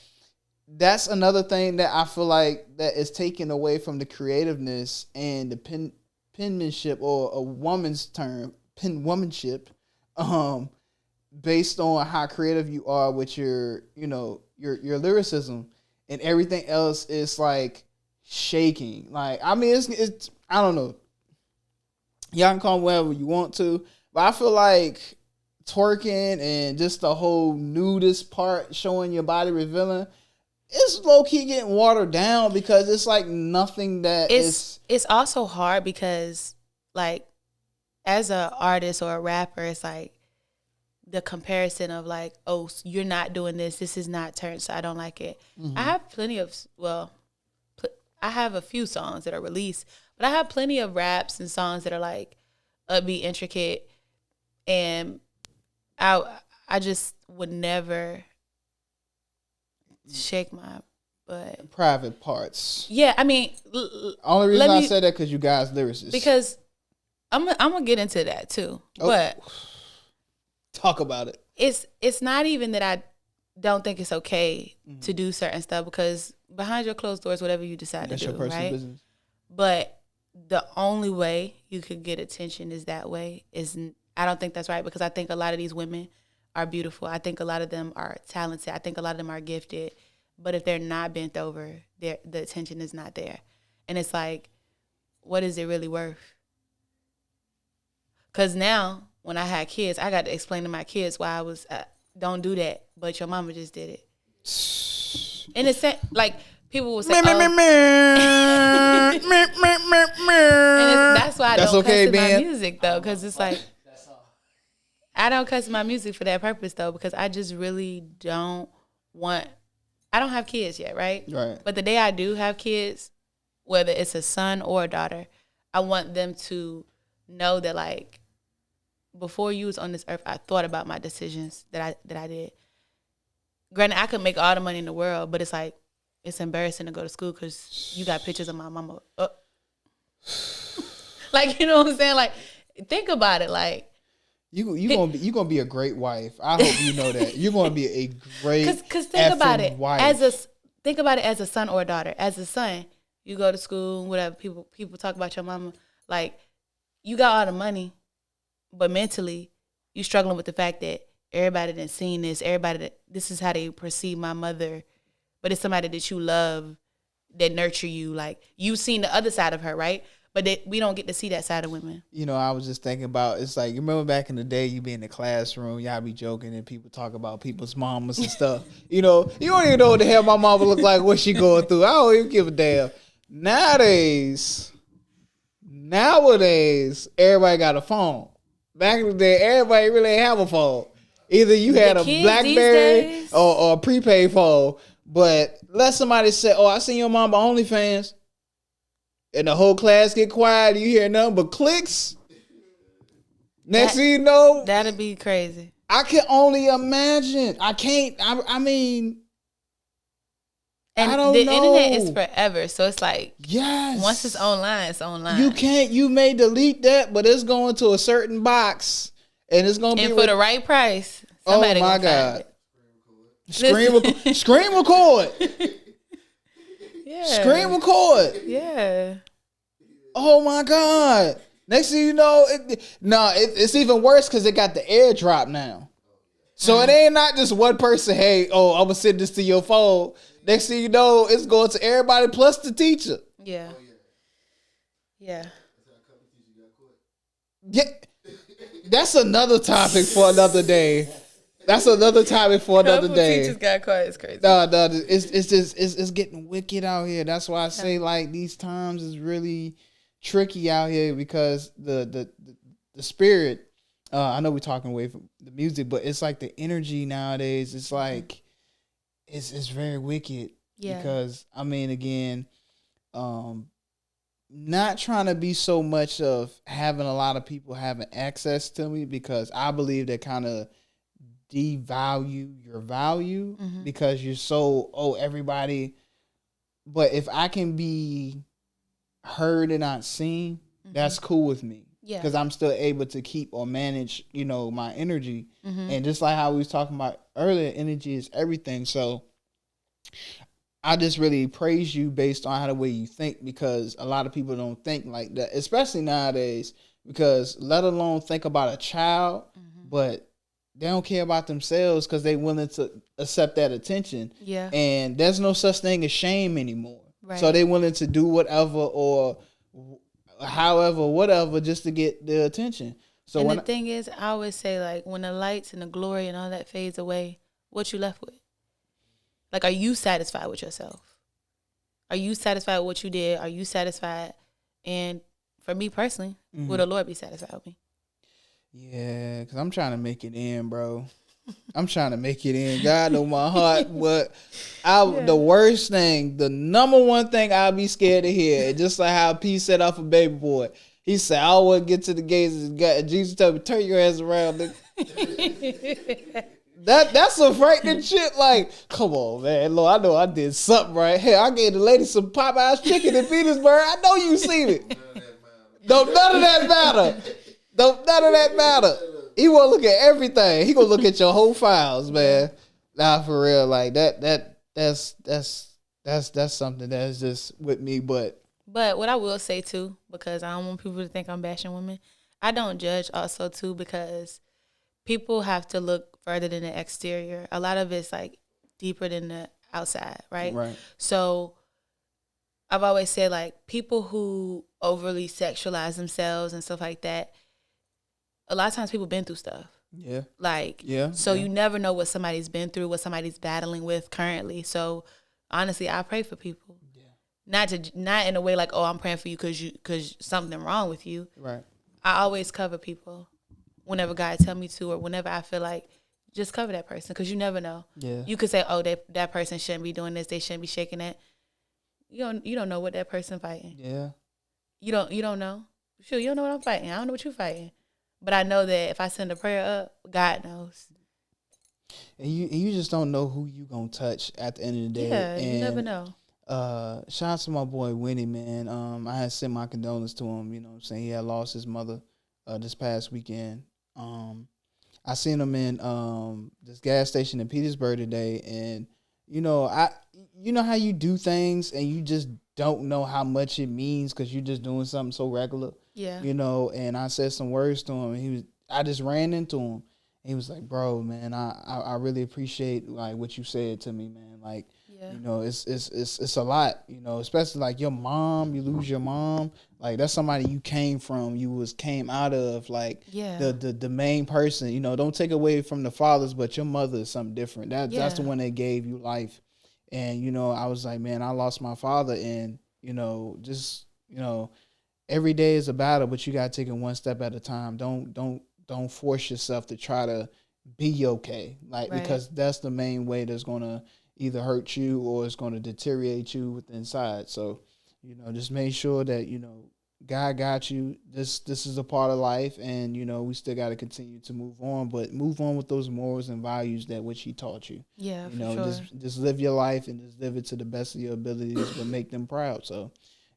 that's another thing that I feel like that is taken away from the creativeness and the penmanship, or a woman's term, penwomanship, based on how creative you are with your lyricism, and everything else is like shaking. Like, I mean, it's I don't know. Y'all can call them whatever you want to, but I feel like twerking and just the whole nudist part, showing your body, revealing, it's low key getting watered down because it's like nothing that it's also hard because like as an artist or a rapper, it's like the comparison of like, oh, you're not doing this. This is not turned, so I don't like it. Mm-hmm. I have I have a few songs that are released, but I have plenty of raps and songs that are like upbeat, intricate, and I just would never shake my butt. Private parts. Yeah, I mean, only reason I said that because you guys lyricists. Because I'm gonna get into that too, but talk about it. It's not even that I don't think it's okay to do certain stuff, because behind your closed doors, whatever you decide to do, your personal business. But the only way you could get attention is that way. I don't think that's right, because I think a lot of these women are beautiful. I think a lot of them are talented. I think a lot of them are gifted. But if they're not bent over, the attention is not there. And it's like, what is it really worth? Because now, when I had kids, I got to explain to my kids why I was, don't do that, but your mama just did it. And it's like, people will say, oh. And that's why I don't cuss in my music, though, because it's like, I don't cuss my music for that purpose, though, because I just really don't want, I don't have kids yet, right? Right. But the day I do have kids, whether it's a son or a daughter, I want them to know that, like, before you was on this earth, I thought about my decisions that I did. Granted, I could make all the money in the world, but it's like, it's embarrassing to go to school because you got pictures of my mama. Like, you know what I'm saying? Like, think about it. Like, you gonna be a great wife. I hope you know that. You're gonna be a great because think about it wife. Think about it as a son or a daughter. As a son, you go to school, whatever. People talk about your mama. Like, you got all the money, but mentally, you struggling with the fact that everybody done seen this. This is how they perceive my mother. But it's somebody that you love, that nurture you. Like, you've seen the other side of her, right? But we don't get to see that side of women. You know, I was just thinking about, it's like, you remember back in the day, you be in the classroom, y'all be joking, and people talk about people's mamas and stuff. You know, you don't even know what the hell my mama look like, what she going through. I don't even give a damn. Nowadays, everybody got a phone. Back in the day, everybody really ain't have a phone. Either you had a BlackBerry or a prepaid phone. But let somebody say, oh, I seen your mama on OnlyFans. And the whole class get quiet. You hear nothing but clicks. Next thing you know. That'd be crazy. I can only imagine. I can't. I mean, And I don't the know. internet is forever. So it's like, yes, once it's online, it's online. You may delete that, but it's going to a certain box. And it's going to be. And for the right price. Oh my God. Screen Listen. record. Yeah. Screen record. Yeah. Oh my God. Next thing you know, it's even worse because it got the airdrop now. So it ain't not just one person, hey, I'm going to send this to your phone. Next thing you know, it's going to everybody plus the teacher. Yeah. Yeah. Yeah. That's another topic for another day. Teachers got caught. It's crazy. No, it's getting wicked out here. That's why I say like these times is really tricky out here because the spirit. I know we're talking away from the music, but it's like the energy nowadays. It's like it's very wicked. Yeah. Because I mean, again, not trying to be so much of having a lot of people having access to me because I believe that kind of devalue your value because you're so everybody. But if I can be heard and not seen, that's cool with me. Yeah, because I'm still able to keep or manage, my energy. And just like how we was talking about earlier, energy is everything. So I just really praise you based on how the way you think because a lot of people don't think like that, especially nowadays. Because let alone think about a child, but they don't care about themselves because they willing to accept that attention. Yeah. And there's no such thing as shame anymore. Right. So they willing to do whatever or however, whatever, just to get the attention. So and the thing is, I always say, like, when the lights and the glory and all that fades away, what you left with? Like, are you satisfied with yourself? Are you satisfied with what you did? Are you satisfied? And for me personally, will the Lord be satisfied with me? Yeah, because I'm trying to make it in, bro. I'm trying to make it in. God know my heart, but the worst thing, the number one thing I'll be scared to hear, just like how P said off a baby boy. He said, I want to get to the gates. And Jesus told me, turn your ass around, nigga. That's some frightening shit. Like, come on, man. Lord, I know I did something right. Hey, I gave the lady some Popeye's chicken in Petersburg. I know you seen it. None of that matter. He won't look at everything. He gonna look at your whole files, man. Nah, for real. Like that's something that's just with me. But what I will say too, because I don't want people to think I'm bashing women, I don't judge also too because people have to look further than the exterior. A lot of it's like deeper than the outside, right? Right. So I've always said like people who overly sexualize themselves and stuff like that, a lot of times people been through stuff. Yeah. Like, so you never know what somebody's been through, what somebody's battling with currently. So honestly, I pray for people. Yeah. Not in a way like, oh, I'm praying for you because something wrong with you. Right. I always cover people whenever God tell me to, or whenever I feel like just cover that person because you never know. Yeah. You could say, oh, that person shouldn't be doing this, they shouldn't be shaking that. You don't know what that person fighting. Yeah. You don't know. Shoot, you don't know what I'm fighting. I don't know what you're fighting. But I know that if I send a prayer up, God knows. And you just don't know who you gonna touch at the end of the day. Yeah, and you never know. Shout out to my boy Winnie, man. I had sent my condolences to him. You know what I'm saying? He had lost his mother this past weekend. I seen him in this gas station in Petersburg today, and you know how you do things and you just don't know how much it means because you're just doing something so regular. Yeah. You know, and I said some words to him, and I just ran into him. He was like, bro, man, I really appreciate like what you said to me, man. Like, you know, it's a lot, you know, especially like your mom, you lose your mom. Like that's somebody you came from, came out of, like the main person, you know, don't take away from the fathers, but your mother is something different. That's the one that gave you life. And, you know, I was like, man, I lost my father, and, you know, just, you know, every day is a battle, but you got to take it one step at a time. Don't force yourself to try to be okay. Like, because that's the main way that's going to either hurt you or it's going to deteriorate you with inside. So, you know, just make sure that, you know, God got you. This is a part of life, and you know we still got to continue to move on, but move on with those morals and values that which He taught you. Yeah, you know, for sure. just live your life and just live it to the best of your abilities, but make them proud. So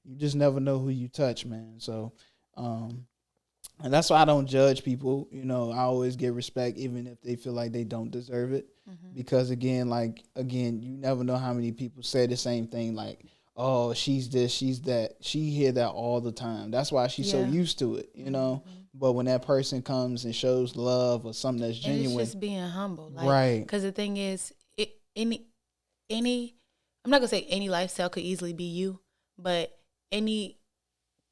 you just never know who you touch, man. So, and that's why I don't judge people. You know, I always give respect, even if they feel like they don't deserve it, because again, you never know how many people say the same thing, like, oh, she's this, she's that. She hear that all the time. That's why she's so used to it, you know. But when that person comes and shows love or something that's genuine, and it's just being humble, like, right? Because the thing is, any, I'm not gonna say any lifestyle could easily be you, but any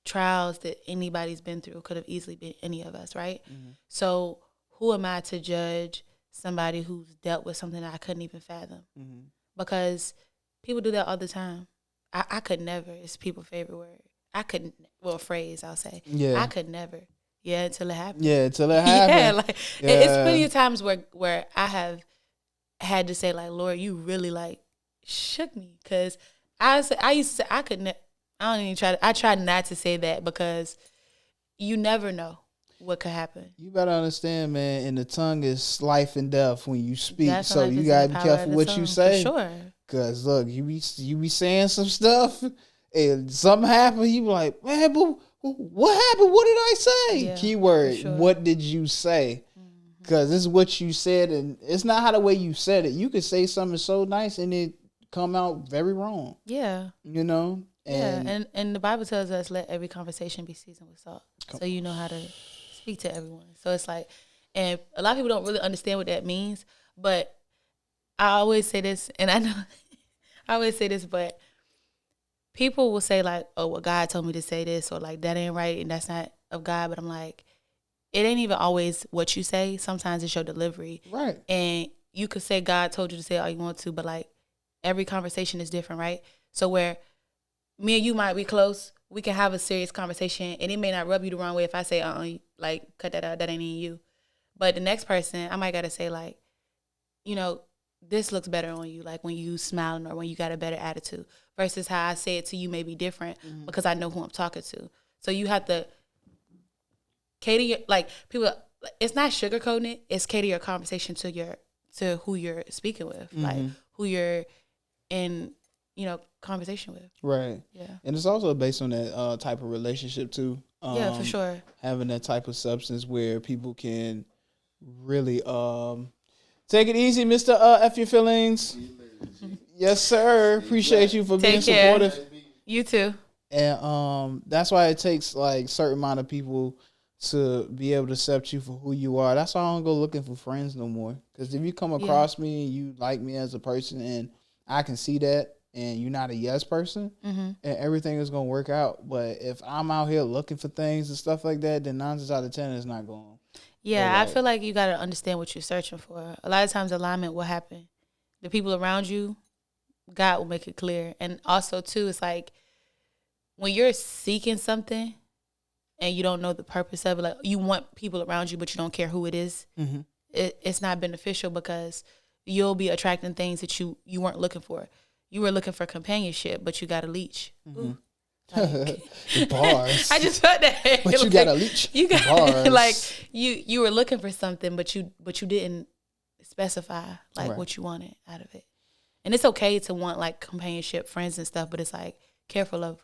trials that anybody's been through could have easily been any of us, right? So who am I to judge somebody who's dealt with something that I couldn't even fathom? Because people do that all the time. I could never. It's people's favorite word. I couldn't. Well, phrase I'll say. Yeah. I could never. Yeah, until it happened. Yeah, until it happened. Yeah, like it's plenty of times where I have had to say like, Lord, you really like shook me, because I used to say I could. I don't even try. I try not to say that, because you never know what could happen. You better understand, man. And the tongue is life and death when you speak. That's So you gotta be careful what you say. For sure. Cause look, you be saying some stuff, and something happen. You be like, man, but what happened? What did I say? Yeah, Keyword. sure. What did you say? Cause this is what you said, and it's not how the way you said it. You could say something so nice and it come out very wrong. Yeah. You know. And the Bible tells us, let every conversation be seasoned with salt, so you know how to speak to everyone. So it's like, and a lot of people don't really understand what that means, but I always say this, and I know I always say this, but people will say like, oh, well, God told me to say this, or like that ain't right and that's not of God. But I'm like, it ain't even always what you say. Sometimes it's your delivery. Right. And you could say God told you to say all you want to, but like every conversation is different, right? So where me and you might be close, we can have a serious conversation, and it may not rub you the wrong way if I say, like, cut that out, that ain't in you. But the next person, I might gotta say like, you know, this looks better on you, like when you smiling or when you got a better attitude, versus how I say it to you may be different because I know who I'm talking to. So you have to cater your, like, people, it's not sugarcoating it, it's cater your conversation to who you're speaking with, like who you're in, you know, conversation with. Right. Yeah. And it's also based on that type of relationship too. Yeah, for sure. Having that type of substance where people can really take it easy, Mr. F Your Feelings. Yes, sir. Appreciate you for being supportive. You too. And that's why it takes like certain amount of people to be able to accept you for who you are. That's why I don't go looking for friends no more. Because if you come across me and you like me as a person, and I can see that, and you're not a yes person, and everything is going to work out. But if I'm out here looking for things and stuff like that, then 9 out of 10 is not going. Yeah, I feel like you got to understand what you're searching for. A lot of times alignment will happen. The people around you, God will make it clear. And also, too, it's like when you're seeking something and you don't know the purpose of it, like you want people around you, but you don't care who it is, it's not beneficial, because you'll be attracting things that you weren't looking for. You were looking for companionship, but you got a leech. Like, bars. I just felt that. But like, you got a leech. You got bars. like you were looking for something, but you didn't specify like what you wanted out of it. And it's okay to want like companionship, friends and stuff, but it's like careful of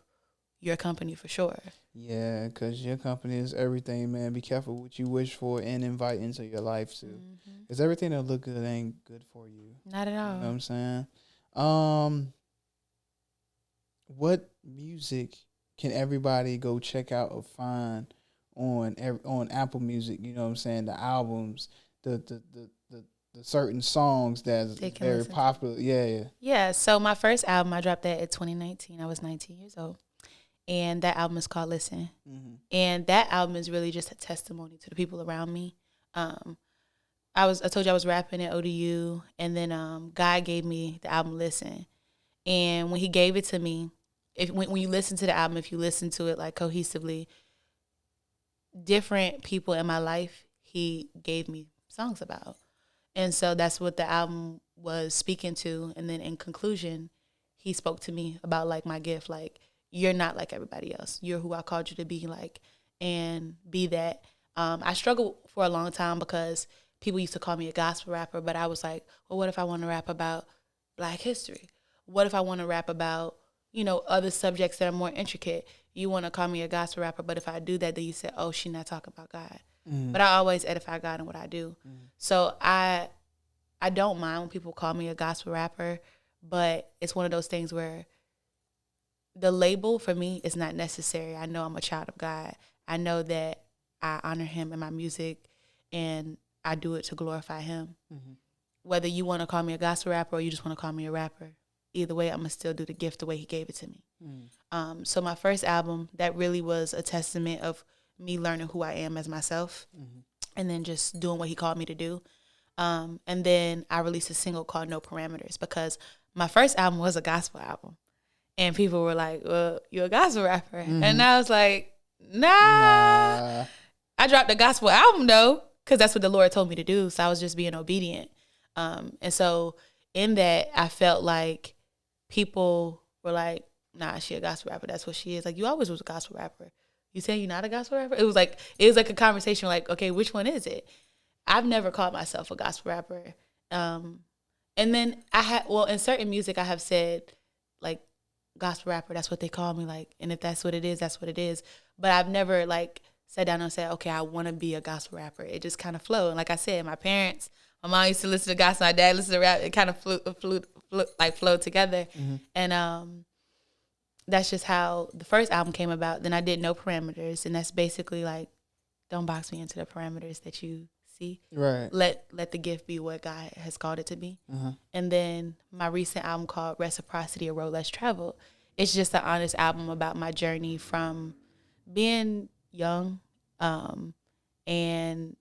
your company for sure. Yeah, because your company is everything, man. Be careful what you wish for and invite into your life too. Because everything that look good ain't good for you. Not at all. You know what I'm saying? What music can everybody go check out or find on Apple Music? You know what I'm saying? The albums, the certain songs that's very popular. Yeah. So my first album, I dropped that in 2019. I was 19 years old, and that album is called Listen. And that album is really just a testimony to the people around me. I told you I was rapping at ODU, and then God gave me the album Listen. And when he gave it to me, when you listen to the album, if you listen to it like cohesively, different people in my life he gave me songs about. And so that's what the album was speaking to. And then in conclusion, he spoke to me about like my gift, like you're not like everybody else. You're who I called you to be, like, and be that. I struggled for a long time because people used to call me a gospel rapper, but I was like, well, what if I want to rap about Black history? What if I want to rap about, other subjects that are more intricate? You want to call me a gospel rapper, but if I do that, then you say, oh, she's not talking about God. But I always edify God in what I do. So I don't mind when people call me a gospel rapper, but it's one of those things where the label for me is not necessary. I know I'm a child of God. I know that I honor him in my music, and I do it to glorify him. Whether you want to call me a gospel rapper or you just want to call me a rapper, either way, I'm going to still do the gift the way he gave it to me. So my first album, that really was a testament of me learning who I am as myself, and then just doing what he called me to do. And then I released a single called No Parameters, because my first album was a gospel album. And people were like, well, you're a gospel rapper. And I was like, nah. I dropped the gospel album, though, because that's what the Lord told me to do. So I was just being obedient. And so in that, I felt like people were like, nah, she a gospel rapper. That's what she is. Like, you always was a gospel rapper. You saying you're not a gospel rapper? It was like a conversation like, okay, which one is it? I've never called myself a gospel rapper. And then in certain music, I have said, like, gospel rapper, that's what they call me. Like, and if that's what it is, that's what it is. But I've never, like, sat down and said, okay, I want to be a gospel rapper. It just kind of flowed. And like I said, my mom used to listen to gospel, my dad listened to rap. It kind of flowed together. And that's just how the first album came about. Then I did No Parameters, and that's basically like, don't box me into the parameters that you see. Right. Let the gift be what God has called it to be. And then my recent album called Reciprocity, A Road Less Traveled. It's just an honest album about my journey from being young, and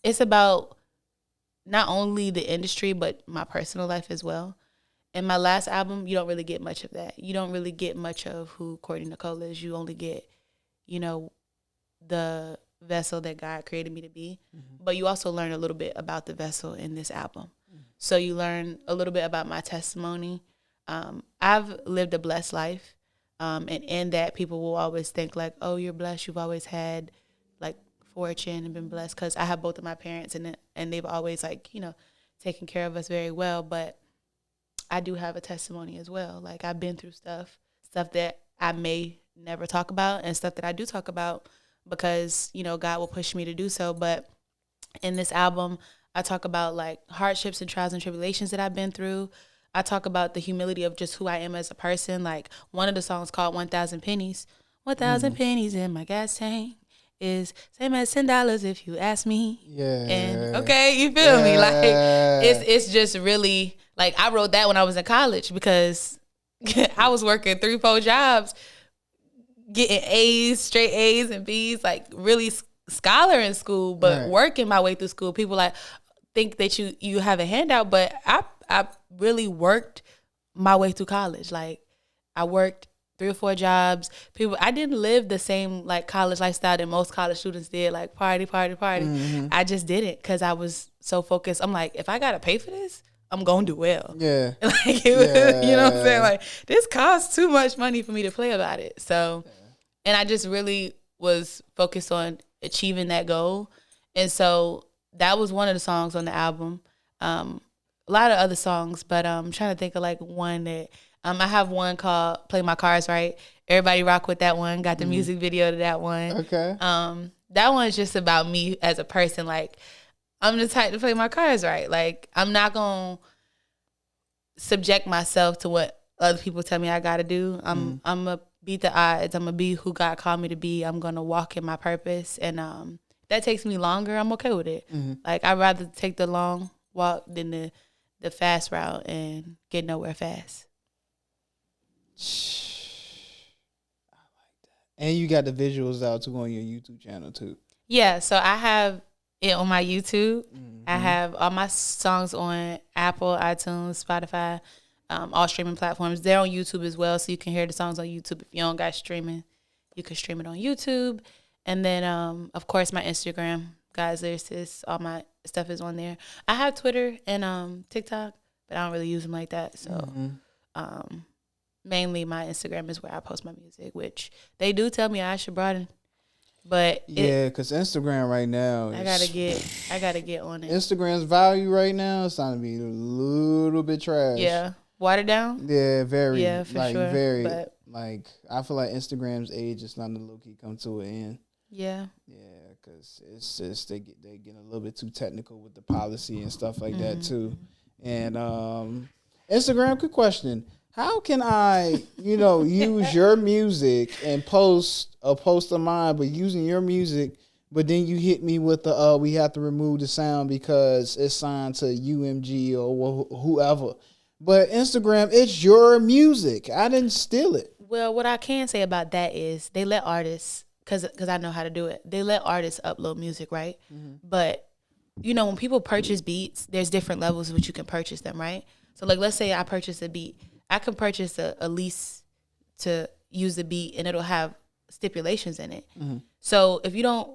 it's about not only the industry but my personal life as well. In my last album, you don't really get much of that. You don't really get much of who Courtney Nicole is. You only get, the vessel that God created me to be. But you also learn a little bit about the vessel in this album. So you learn a little bit about my testimony. I've lived a blessed life. And in that, people will always think like, oh, you're blessed. You've always had like fortune and been blessed, because I have both of my parents, and they've always taken care of us very well. But I do have a testimony as well. Like, I've been through stuff that I may never talk about, and stuff that I do talk about because, God will push me to do so. But in this album, I talk about like hardships and trials and tribulations that I've been through. I talk about the humility of just who I am as a person. Like, one of the songs called 1,000 Pennies. 1,000 pennies in my gas tank is same as $10 if you ask me. Yeah. And okay, you feel me? Like, it's just really, like, I wrote that when I was in college because I was working 3-4 jobs, getting A's, straight A's and B's, like really scholar in school, but working my way through school. People like think that you have a handout, but I really worked my way through college. Like, I worked 3 or 4 jobs. I didn't live the same like college lifestyle that most college students did, like party. I just didn't, because I was so focused. I'm like, if I gotta pay for this, I'm gonna do well. Yeah. Like, you know what I'm saying? Like, this costs too much money for me to play about it. So, and I just really was focused on achieving that goal. And so that was one of the songs on the album. A lot of other songs, but I'm trying to think of like one that I have one called Play My Cards Right. Everybody rock with that one. Got the music video to that one. Okay. That one's just about me as a person. Like, I'm the type to play my cards right. Like, I'm not going to subject myself to what other people tell me I got to do. I'm going to beat the odds. I'm going to be who God called me to be. I'm going to walk in my purpose. And that takes me longer. I'm okay with it. Like, I'd rather take the long walk than the fast route and get nowhere fast. I like that. And you got the visuals out too on your YouTube channel too. Yeah, so I have it on my YouTube. I have all my songs on Apple, iTunes, Spotify, all streaming platforms. They're on YouTube as well, so you can hear the songs on YouTube. If you don't got streaming, you can stream it on YouTube. And then, of course, my Instagram, Godslyricist, all my stuff is on there. I have Twitter and TikTok, but I don't really use them like that. So, mainly my Instagram is where I post my music, which they do tell me I should broaden. But yeah, because Instagram right now, I gotta get on it. Instagram's value right now is starting to be a little bit trash. Yeah, watered down. Yeah, very. Yeah, for sure. Very. But like, I feel like Instagram's age is starting to low key come to an end. Yeah. Yeah, because it's just they getting a little bit too technical with the policy and stuff like that too. And Instagram, quick question. How can I, use your music and post a post of mine, but using your music, but then you hit me with the, we have to remove the sound because it's signed to UMG or whoever. But Instagram, it's your music. I didn't steal it. Well, what I can say about that is they let artists, because I know how to do it, they let artists upload music, right? But, when people purchase beats, there's different levels in which you can purchase them, right? So, like, let's say I purchase a beat. I can purchase a lease to use the beat, and it'll have stipulations in it. So if you don't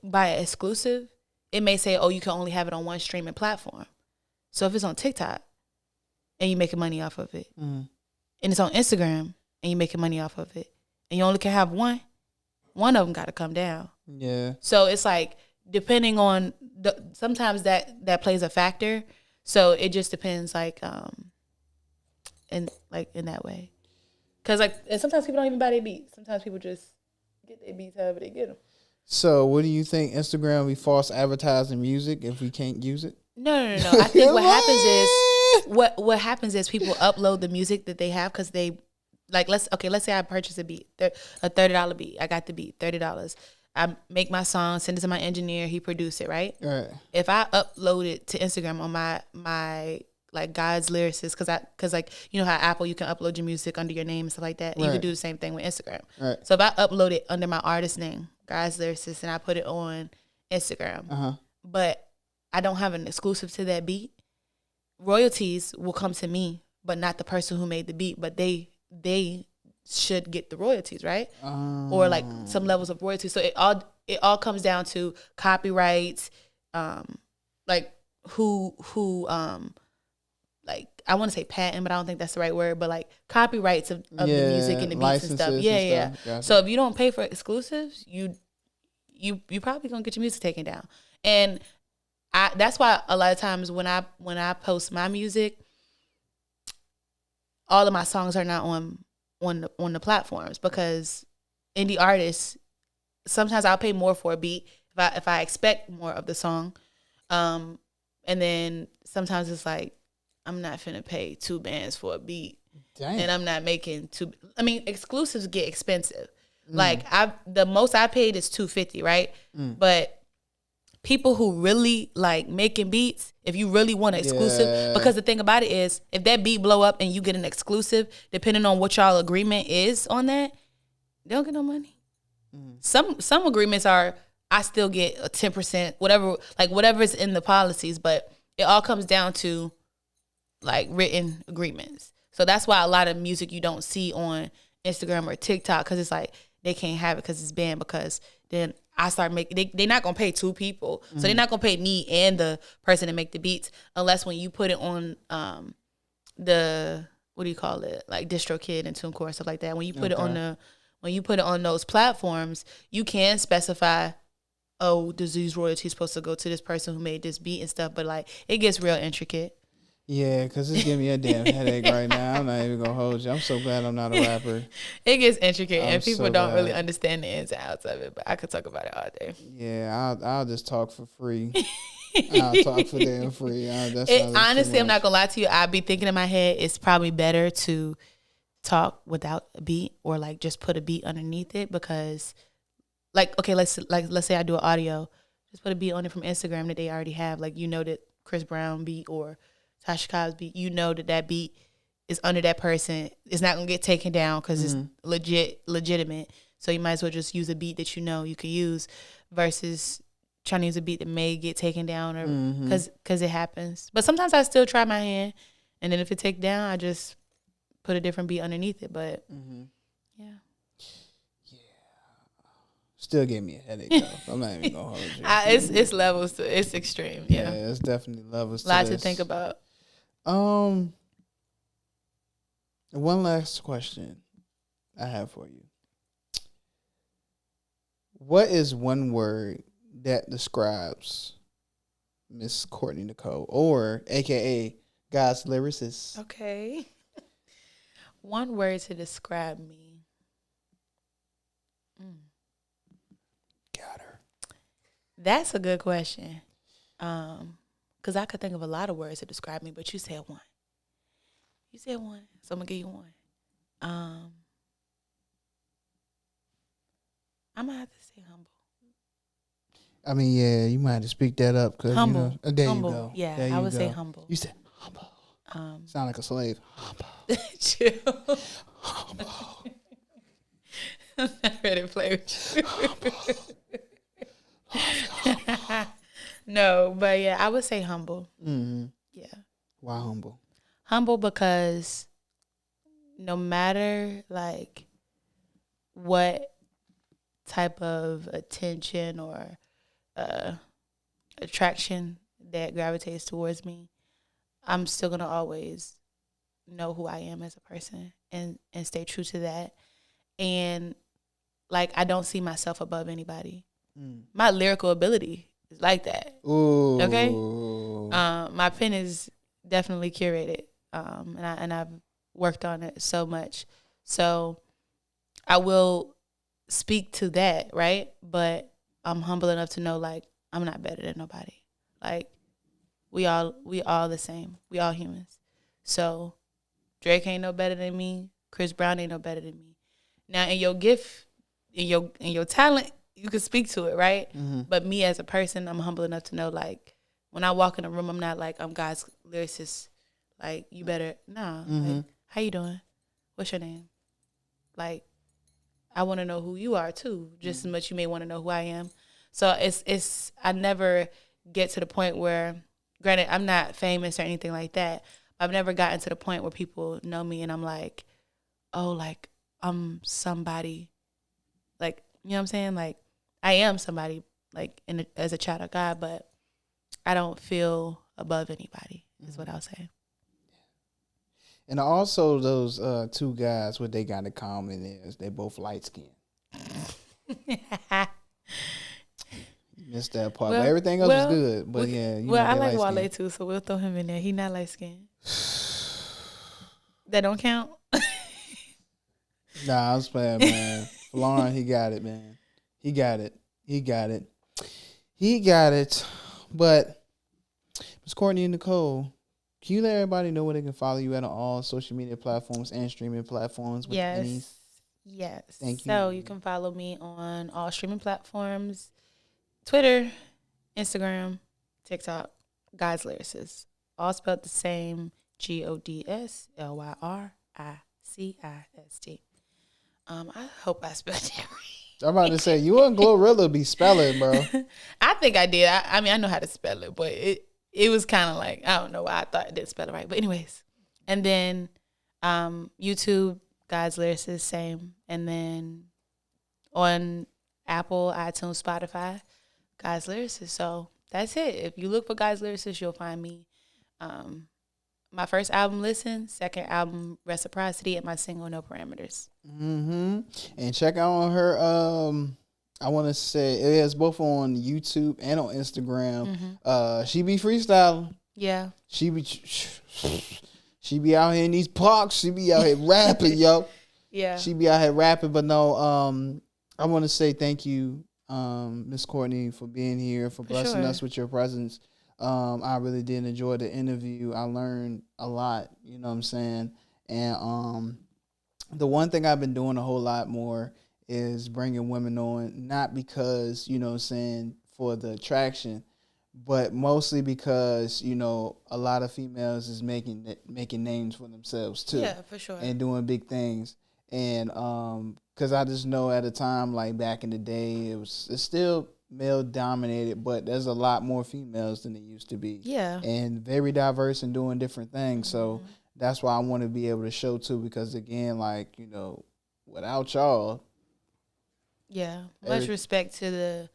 buy an exclusive, it may say, oh, you can only have it on one streaming platform. So if it's on TikTok and you're making money off of it, and it's on Instagram and you're making money off of it, and you only can have one of them got to come down. Yeah. So it's like, depending on sometimes that plays a factor. So it just depends, in that way, because and sometimes people don't even buy their beats. Sometimes people just get their beats however they get them. So what do you think? Instagram will be false advertising music if we can't use it? No. I think what happens is people upload the music that they have because they let's say I purchase a beat, a $30 beat. I got the beat, $30. I make my song, send it to my engineer, he produce it, right? Right. If I upload it to Instagram on my Godslyricist, because how Apple, you can upload your music under your name and stuff like that. Right. You can do the same thing with Instagram. Right. So if I upload it under my artist name, Godslyricist, and I put it on Instagram, but I don't have an exclusive to that beat, royalties will come to me, but not the person who made the beat, but they should get the royalties, right? Or some levels of royalties. So it all comes down to copyrights, who I want to say patent, but I don't think that's the right word, but copyrights of the music and the beats and stuff. Yeah. Gotcha. So if you don't pay for exclusives, you probably gonna get your music taken down. And that's why a lot of times when I post my music, all of my songs are not on the platforms, because indie artists, sometimes I'll pay more for a beat if I expect more of the song, and then sometimes it's I'm not finna pay 2 bands for a beat. Dang. And I'm not making exclusives get expensive. The most I paid is $250, right? But people who really making beats, if you really want an exclusive, because the thing about it is, if that beat blow up and you get an exclusive, depending on what y'all agreement is on that, they don't get no money. Some agreements are, I still get a 10%, whatever's in the policies, but it all comes down to written agreements. So that's why a lot of music you don't see on Instagram or TikTok, because it's they can't have it because it's banned, because then I start making, they're not going to pay 2 people. So they're not going to pay me and the person to make the beats, unless when you put it on the, what do you call it? DistroKid and TuneCore and stuff like that. When you put it on those platforms, you can specify, oh, these royalties supposed to go to this person who made this beat and stuff. But it gets real intricate. Yeah, because it's giving me a damn headache right now. I'm not even going to hold you. I'm so glad I'm not a rapper. It gets intricate, and people don't really understand the ins and outs of it, but I could talk about it all day. Yeah, I'll just talk for free. I'll talk for damn free. Honestly, I'm not going to lie to you. I'd be thinking in my head, it's probably better to talk without a beat, or just put a beat underneath it, because okay, let's say I do an audio. Just put a beat on it from Instagram that they already have. That Chris Brown beat or Tasha Cobb's beat, that beat is under that person. It's not going to get taken down because it's legitimate. So you might as well just use a beat that you can use, versus trying to use a beat that may get taken down, or because it happens. But sometimes I still try my hand, and then if it take down, I just put a different beat underneath it. But yeah. Still gave me a headache though. I'm not even going to hold you. It's levels to, it's extreme. Yeah, it's definitely levels to a lot to think about. One last question I have for you. What is one word that describes Miss Courtney Nicole, or AKA Godslyricist? Okay. One word to describe me. Got her. That's a good question. Because I could think of a lot of words to describe me, but you said one. You said one, so I'm going to give you one. I'm going to have to say humble. I mean, yeah, you might have to speak that up. Cause, Humble. You know, there humble. you go. Yeah, there I you would go. say humble. You said humble. Sound like a slave. Humble. Chill. Humble. I'm not ready to play with you. No, but yeah, I would say humble. Mm-hmm. Yeah. Why humble? Humble because no matter like what type of attention or attraction that gravitates towards me, I'm still gonna always know who I am as a person and stay true to that. And like I don't see myself above anybody. My lyrical ability is like that. Ooh. Okay. My pen is definitely curated. And I've worked on it so much. So I will speak to that, right? But I'm humble enough to know like I'm not better than nobody. Like we all the same. We all humans. So Drake ain't no better than me. Chris Brown ain't no better than me. Now in your gift, in your talent, you can speak to it, right? Mm-hmm. But me as a person, I'm humble enough to know like when I walk in a room, I'm not like I'm God's lyricist. Like you better like how you doing? What's your name? Like I want to know who you are too, just as much you may want to know who I am. So it's I never get to the point where, granted, I'm not famous or anything like that. I've never gotten to the point where people know me and I'm like, oh, like I'm somebody, like, you know what I'm saying? Like I am somebody, like as a child of God, but I don't feel above anybody is what I'll say. And also those two guys, what they got in common is they both light skinned. Missed that part, but everything else was good. But yeah, you know, I like Wale too, so we'll throw him in there. He not light skinned. That don't count. Nah, I was playing, man. Lauren, he got it, man. He got it. But Miss Courtney and Nicole, can you let everybody know where they can follow you at on all social media platforms and streaming platforms? Yes. Thank you. So you can follow me on all streaming platforms: Twitter, Instagram, TikTok, Godslyricist. All spelled the same: Godslyrisist. I hope I spelled that right. I'm about to say, you and Glorilla be spelling, bro. I think I did. I mean, I know how to spell it, but it was kind of like, I don't know why I thought I did spell it right. But anyways. And then YouTube, Godslyricist, same. And then on Apple, iTunes, Spotify, Godslyricist. So that's it. If you look for Godslyricist, you'll find me. My first album, Listen. Second album, Reciprocity. And my single, No Parameters. Mm-hmm. And check out on her, I want to say, it is both on YouTube and on Instagram. Mm-hmm. She be freestyling. Yeah. She be out here in these parks. She be out here rapping, yo. Yeah. She be out here rapping. But no, I want to say thank you, Miss Courtney, for being here, for blessing us with your presence. I really did enjoy the interview. I learned a lot, you know what I'm saying? And the one thing I've been doing a whole lot more is bringing women on, not because, you know what I'm saying, for the attraction, but mostly because, you know, a lot of females is making names for themselves too. Yeah, for sure. And doing big things. And because I just know at a time, like back in the day, it's still male dominated, but there's a lot more females than it used to be. Yeah. And very diverse and doing different things. So that's why I want to be able to show too, because again, like, you know, without y'all. Yeah. Much respect to the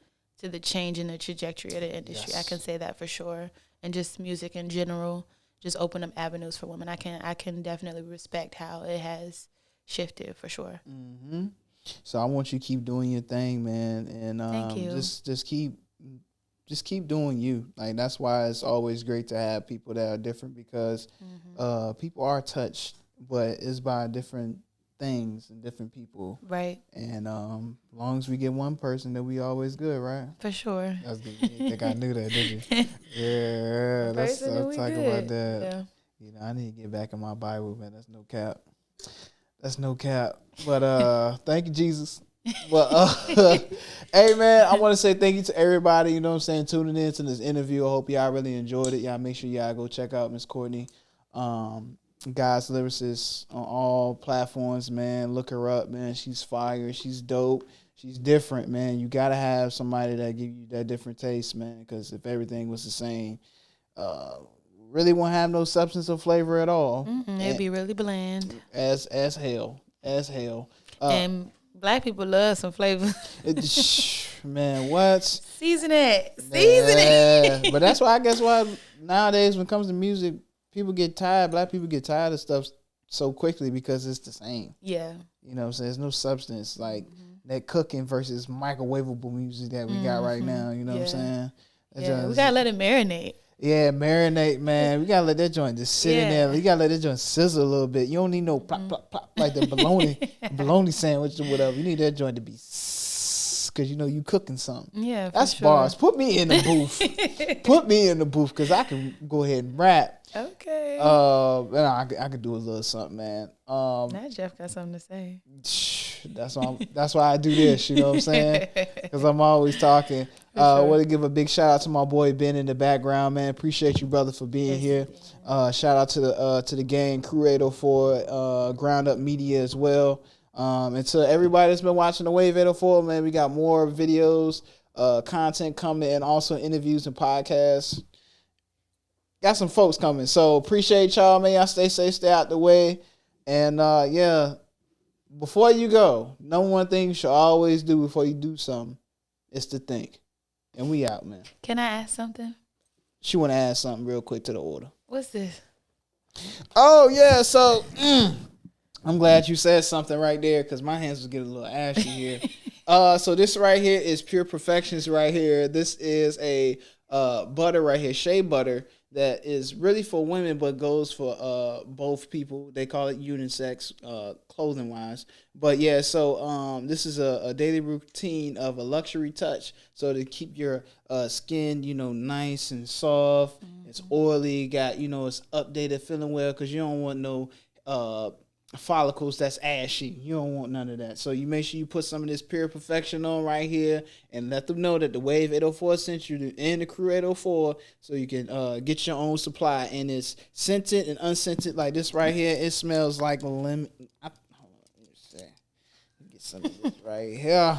change in the trajectory of the industry. Yes. I can say that for sure. And just music in general. just open up avenues for women. I can definitely respect how it has shifted for sure. Mm-hmm. So I want you to keep doing your thing, man, and Thank you. just keep doing you. Like, that's why it's always great to have people that are different, because people are touched, but it's by different things and different people. Right. And as long as we get one person, then we always good, right? For sure. That's good. You didn't think I knew that, did you? Yeah, let's talk about that. Yeah. You know, I need to get back in my Bible, man. That's no cap. That's no cap. But thank you, Jesus. But hey, man, I want to say thank you to everybody, you know what I'm saying, tuning in to this interview. I hope y'all really enjoyed it. Y'all make sure y'all go check out Miss Courtney, Godslyricist, on all platforms, man. Look her up, man. She's fire. She's dope. She's different, man. You got to have somebody that give you that different taste, man, because if everything was the same, really won't have no substance or flavor at all. It'd be really bland. As hell. And Black people love some flavor. Man, what? Season it. But that's why I guess why nowadays when it comes to music, people get tired. Black people get tired of stuff so quickly because it's the same. Yeah. You know what I'm saying? There's no substance. Like that cooking versus microwavable music that we got right now. You know what I'm saying? We gotta let it marinate. Yeah, marinate, man. We gotta let that joint just sit in there. You gotta let that joint sizzle a little bit. You don't need no plop, plop, plop like the bologna sandwich or whatever. You need that joint to be because you know you cooking something. Yeah, that's for sure. bars. Put me in the booth. Put me in the booth because I can go ahead and rap. Okay. And I could do a little something, man. Now Jeff got something to say. That's why I do this. You know what I'm saying? Because I'm always talking. I want to give a big shout out to my boy Ben in the background, man. Appreciate you, brother, for being here. Shout out to the gang, Crew 804, Ground Up Media as well. And to everybody that's been watching the Wave 804, man, we got more videos, content coming, and also interviews and podcasts. Got some folks coming. So appreciate y'all, man. Y'all stay safe, stay out the way. And before you go, number one thing you should always do before you do something is to think. And we out, man. Can I ask something? She want to add something real quick to the order. What's this? Oh, yeah. So I'm glad you said something right there because my hands was getting a little ashy here. So this right here is Pure Perfections right here. This is a butter right here, shea butter, that is really for women but goes for both people. They call it unisex clothing wise. But yeah, so this is a daily routine of a luxury touch. So to keep your skin, nice and soft. It's oily, got, it's updated, feeling well, because you don't want no follicles that's ashy. You don't want none of that. So you make sure you put some of this Pure Perfection on right here and let them know that the Wave 804 sent you and the Crew 804 so you can get your own supply. And it's scented and unscented like this right here. It smells like lemon. Hold on, let me see. Get some of this right here.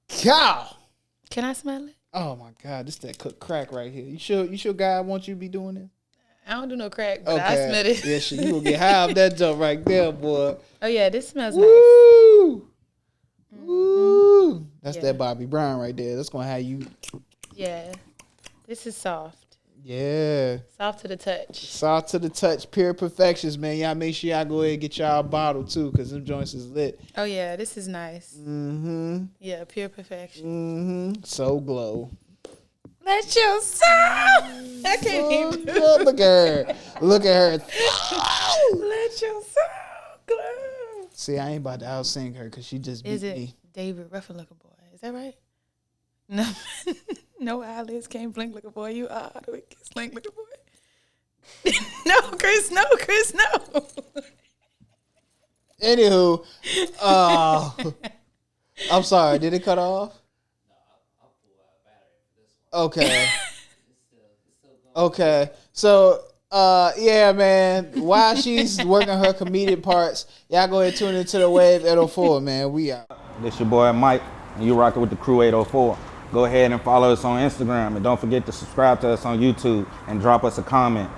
Cow. Can I smell it? Oh my God, this that cooked crack right here. You sure God wants you to be doing it? I don't do no crack, but I smell it. Yeah, shit, you gonna get high off that jump right there, boy. Oh yeah, this smells Woo! nice. Woo! That's that Bobby Brown right there. That's gonna have you. Yeah, this is soft. Yeah. Soft to the touch. Soft to the touch. Pure Perfections, man. Y'all make sure y'all go ahead and get y'all a bottle too, cause them joints is lit. Oh yeah, this is nice. Yeah, Pure Perfection. So glow. Let your soul. I can't even. Look at her. Look at her. Let your soul glow. See, I ain't about to out-sing her because she just beat me. David Ruffin looking boy? Is that right? No, no eyelids can't blink looking boy. You are the wicked slink looking boy. No, Chris, no. Anywho, I'm sorry. Did it cut off? Okay. Okay. So, yeah, man. While she's working her comedic parts, y'all go ahead and tune into the Wave 804, man. We out. This your boy Mike, and you rocking with the Crew 804. Go ahead and follow us on Instagram, and don't forget to subscribe to us on YouTube and drop us a comment.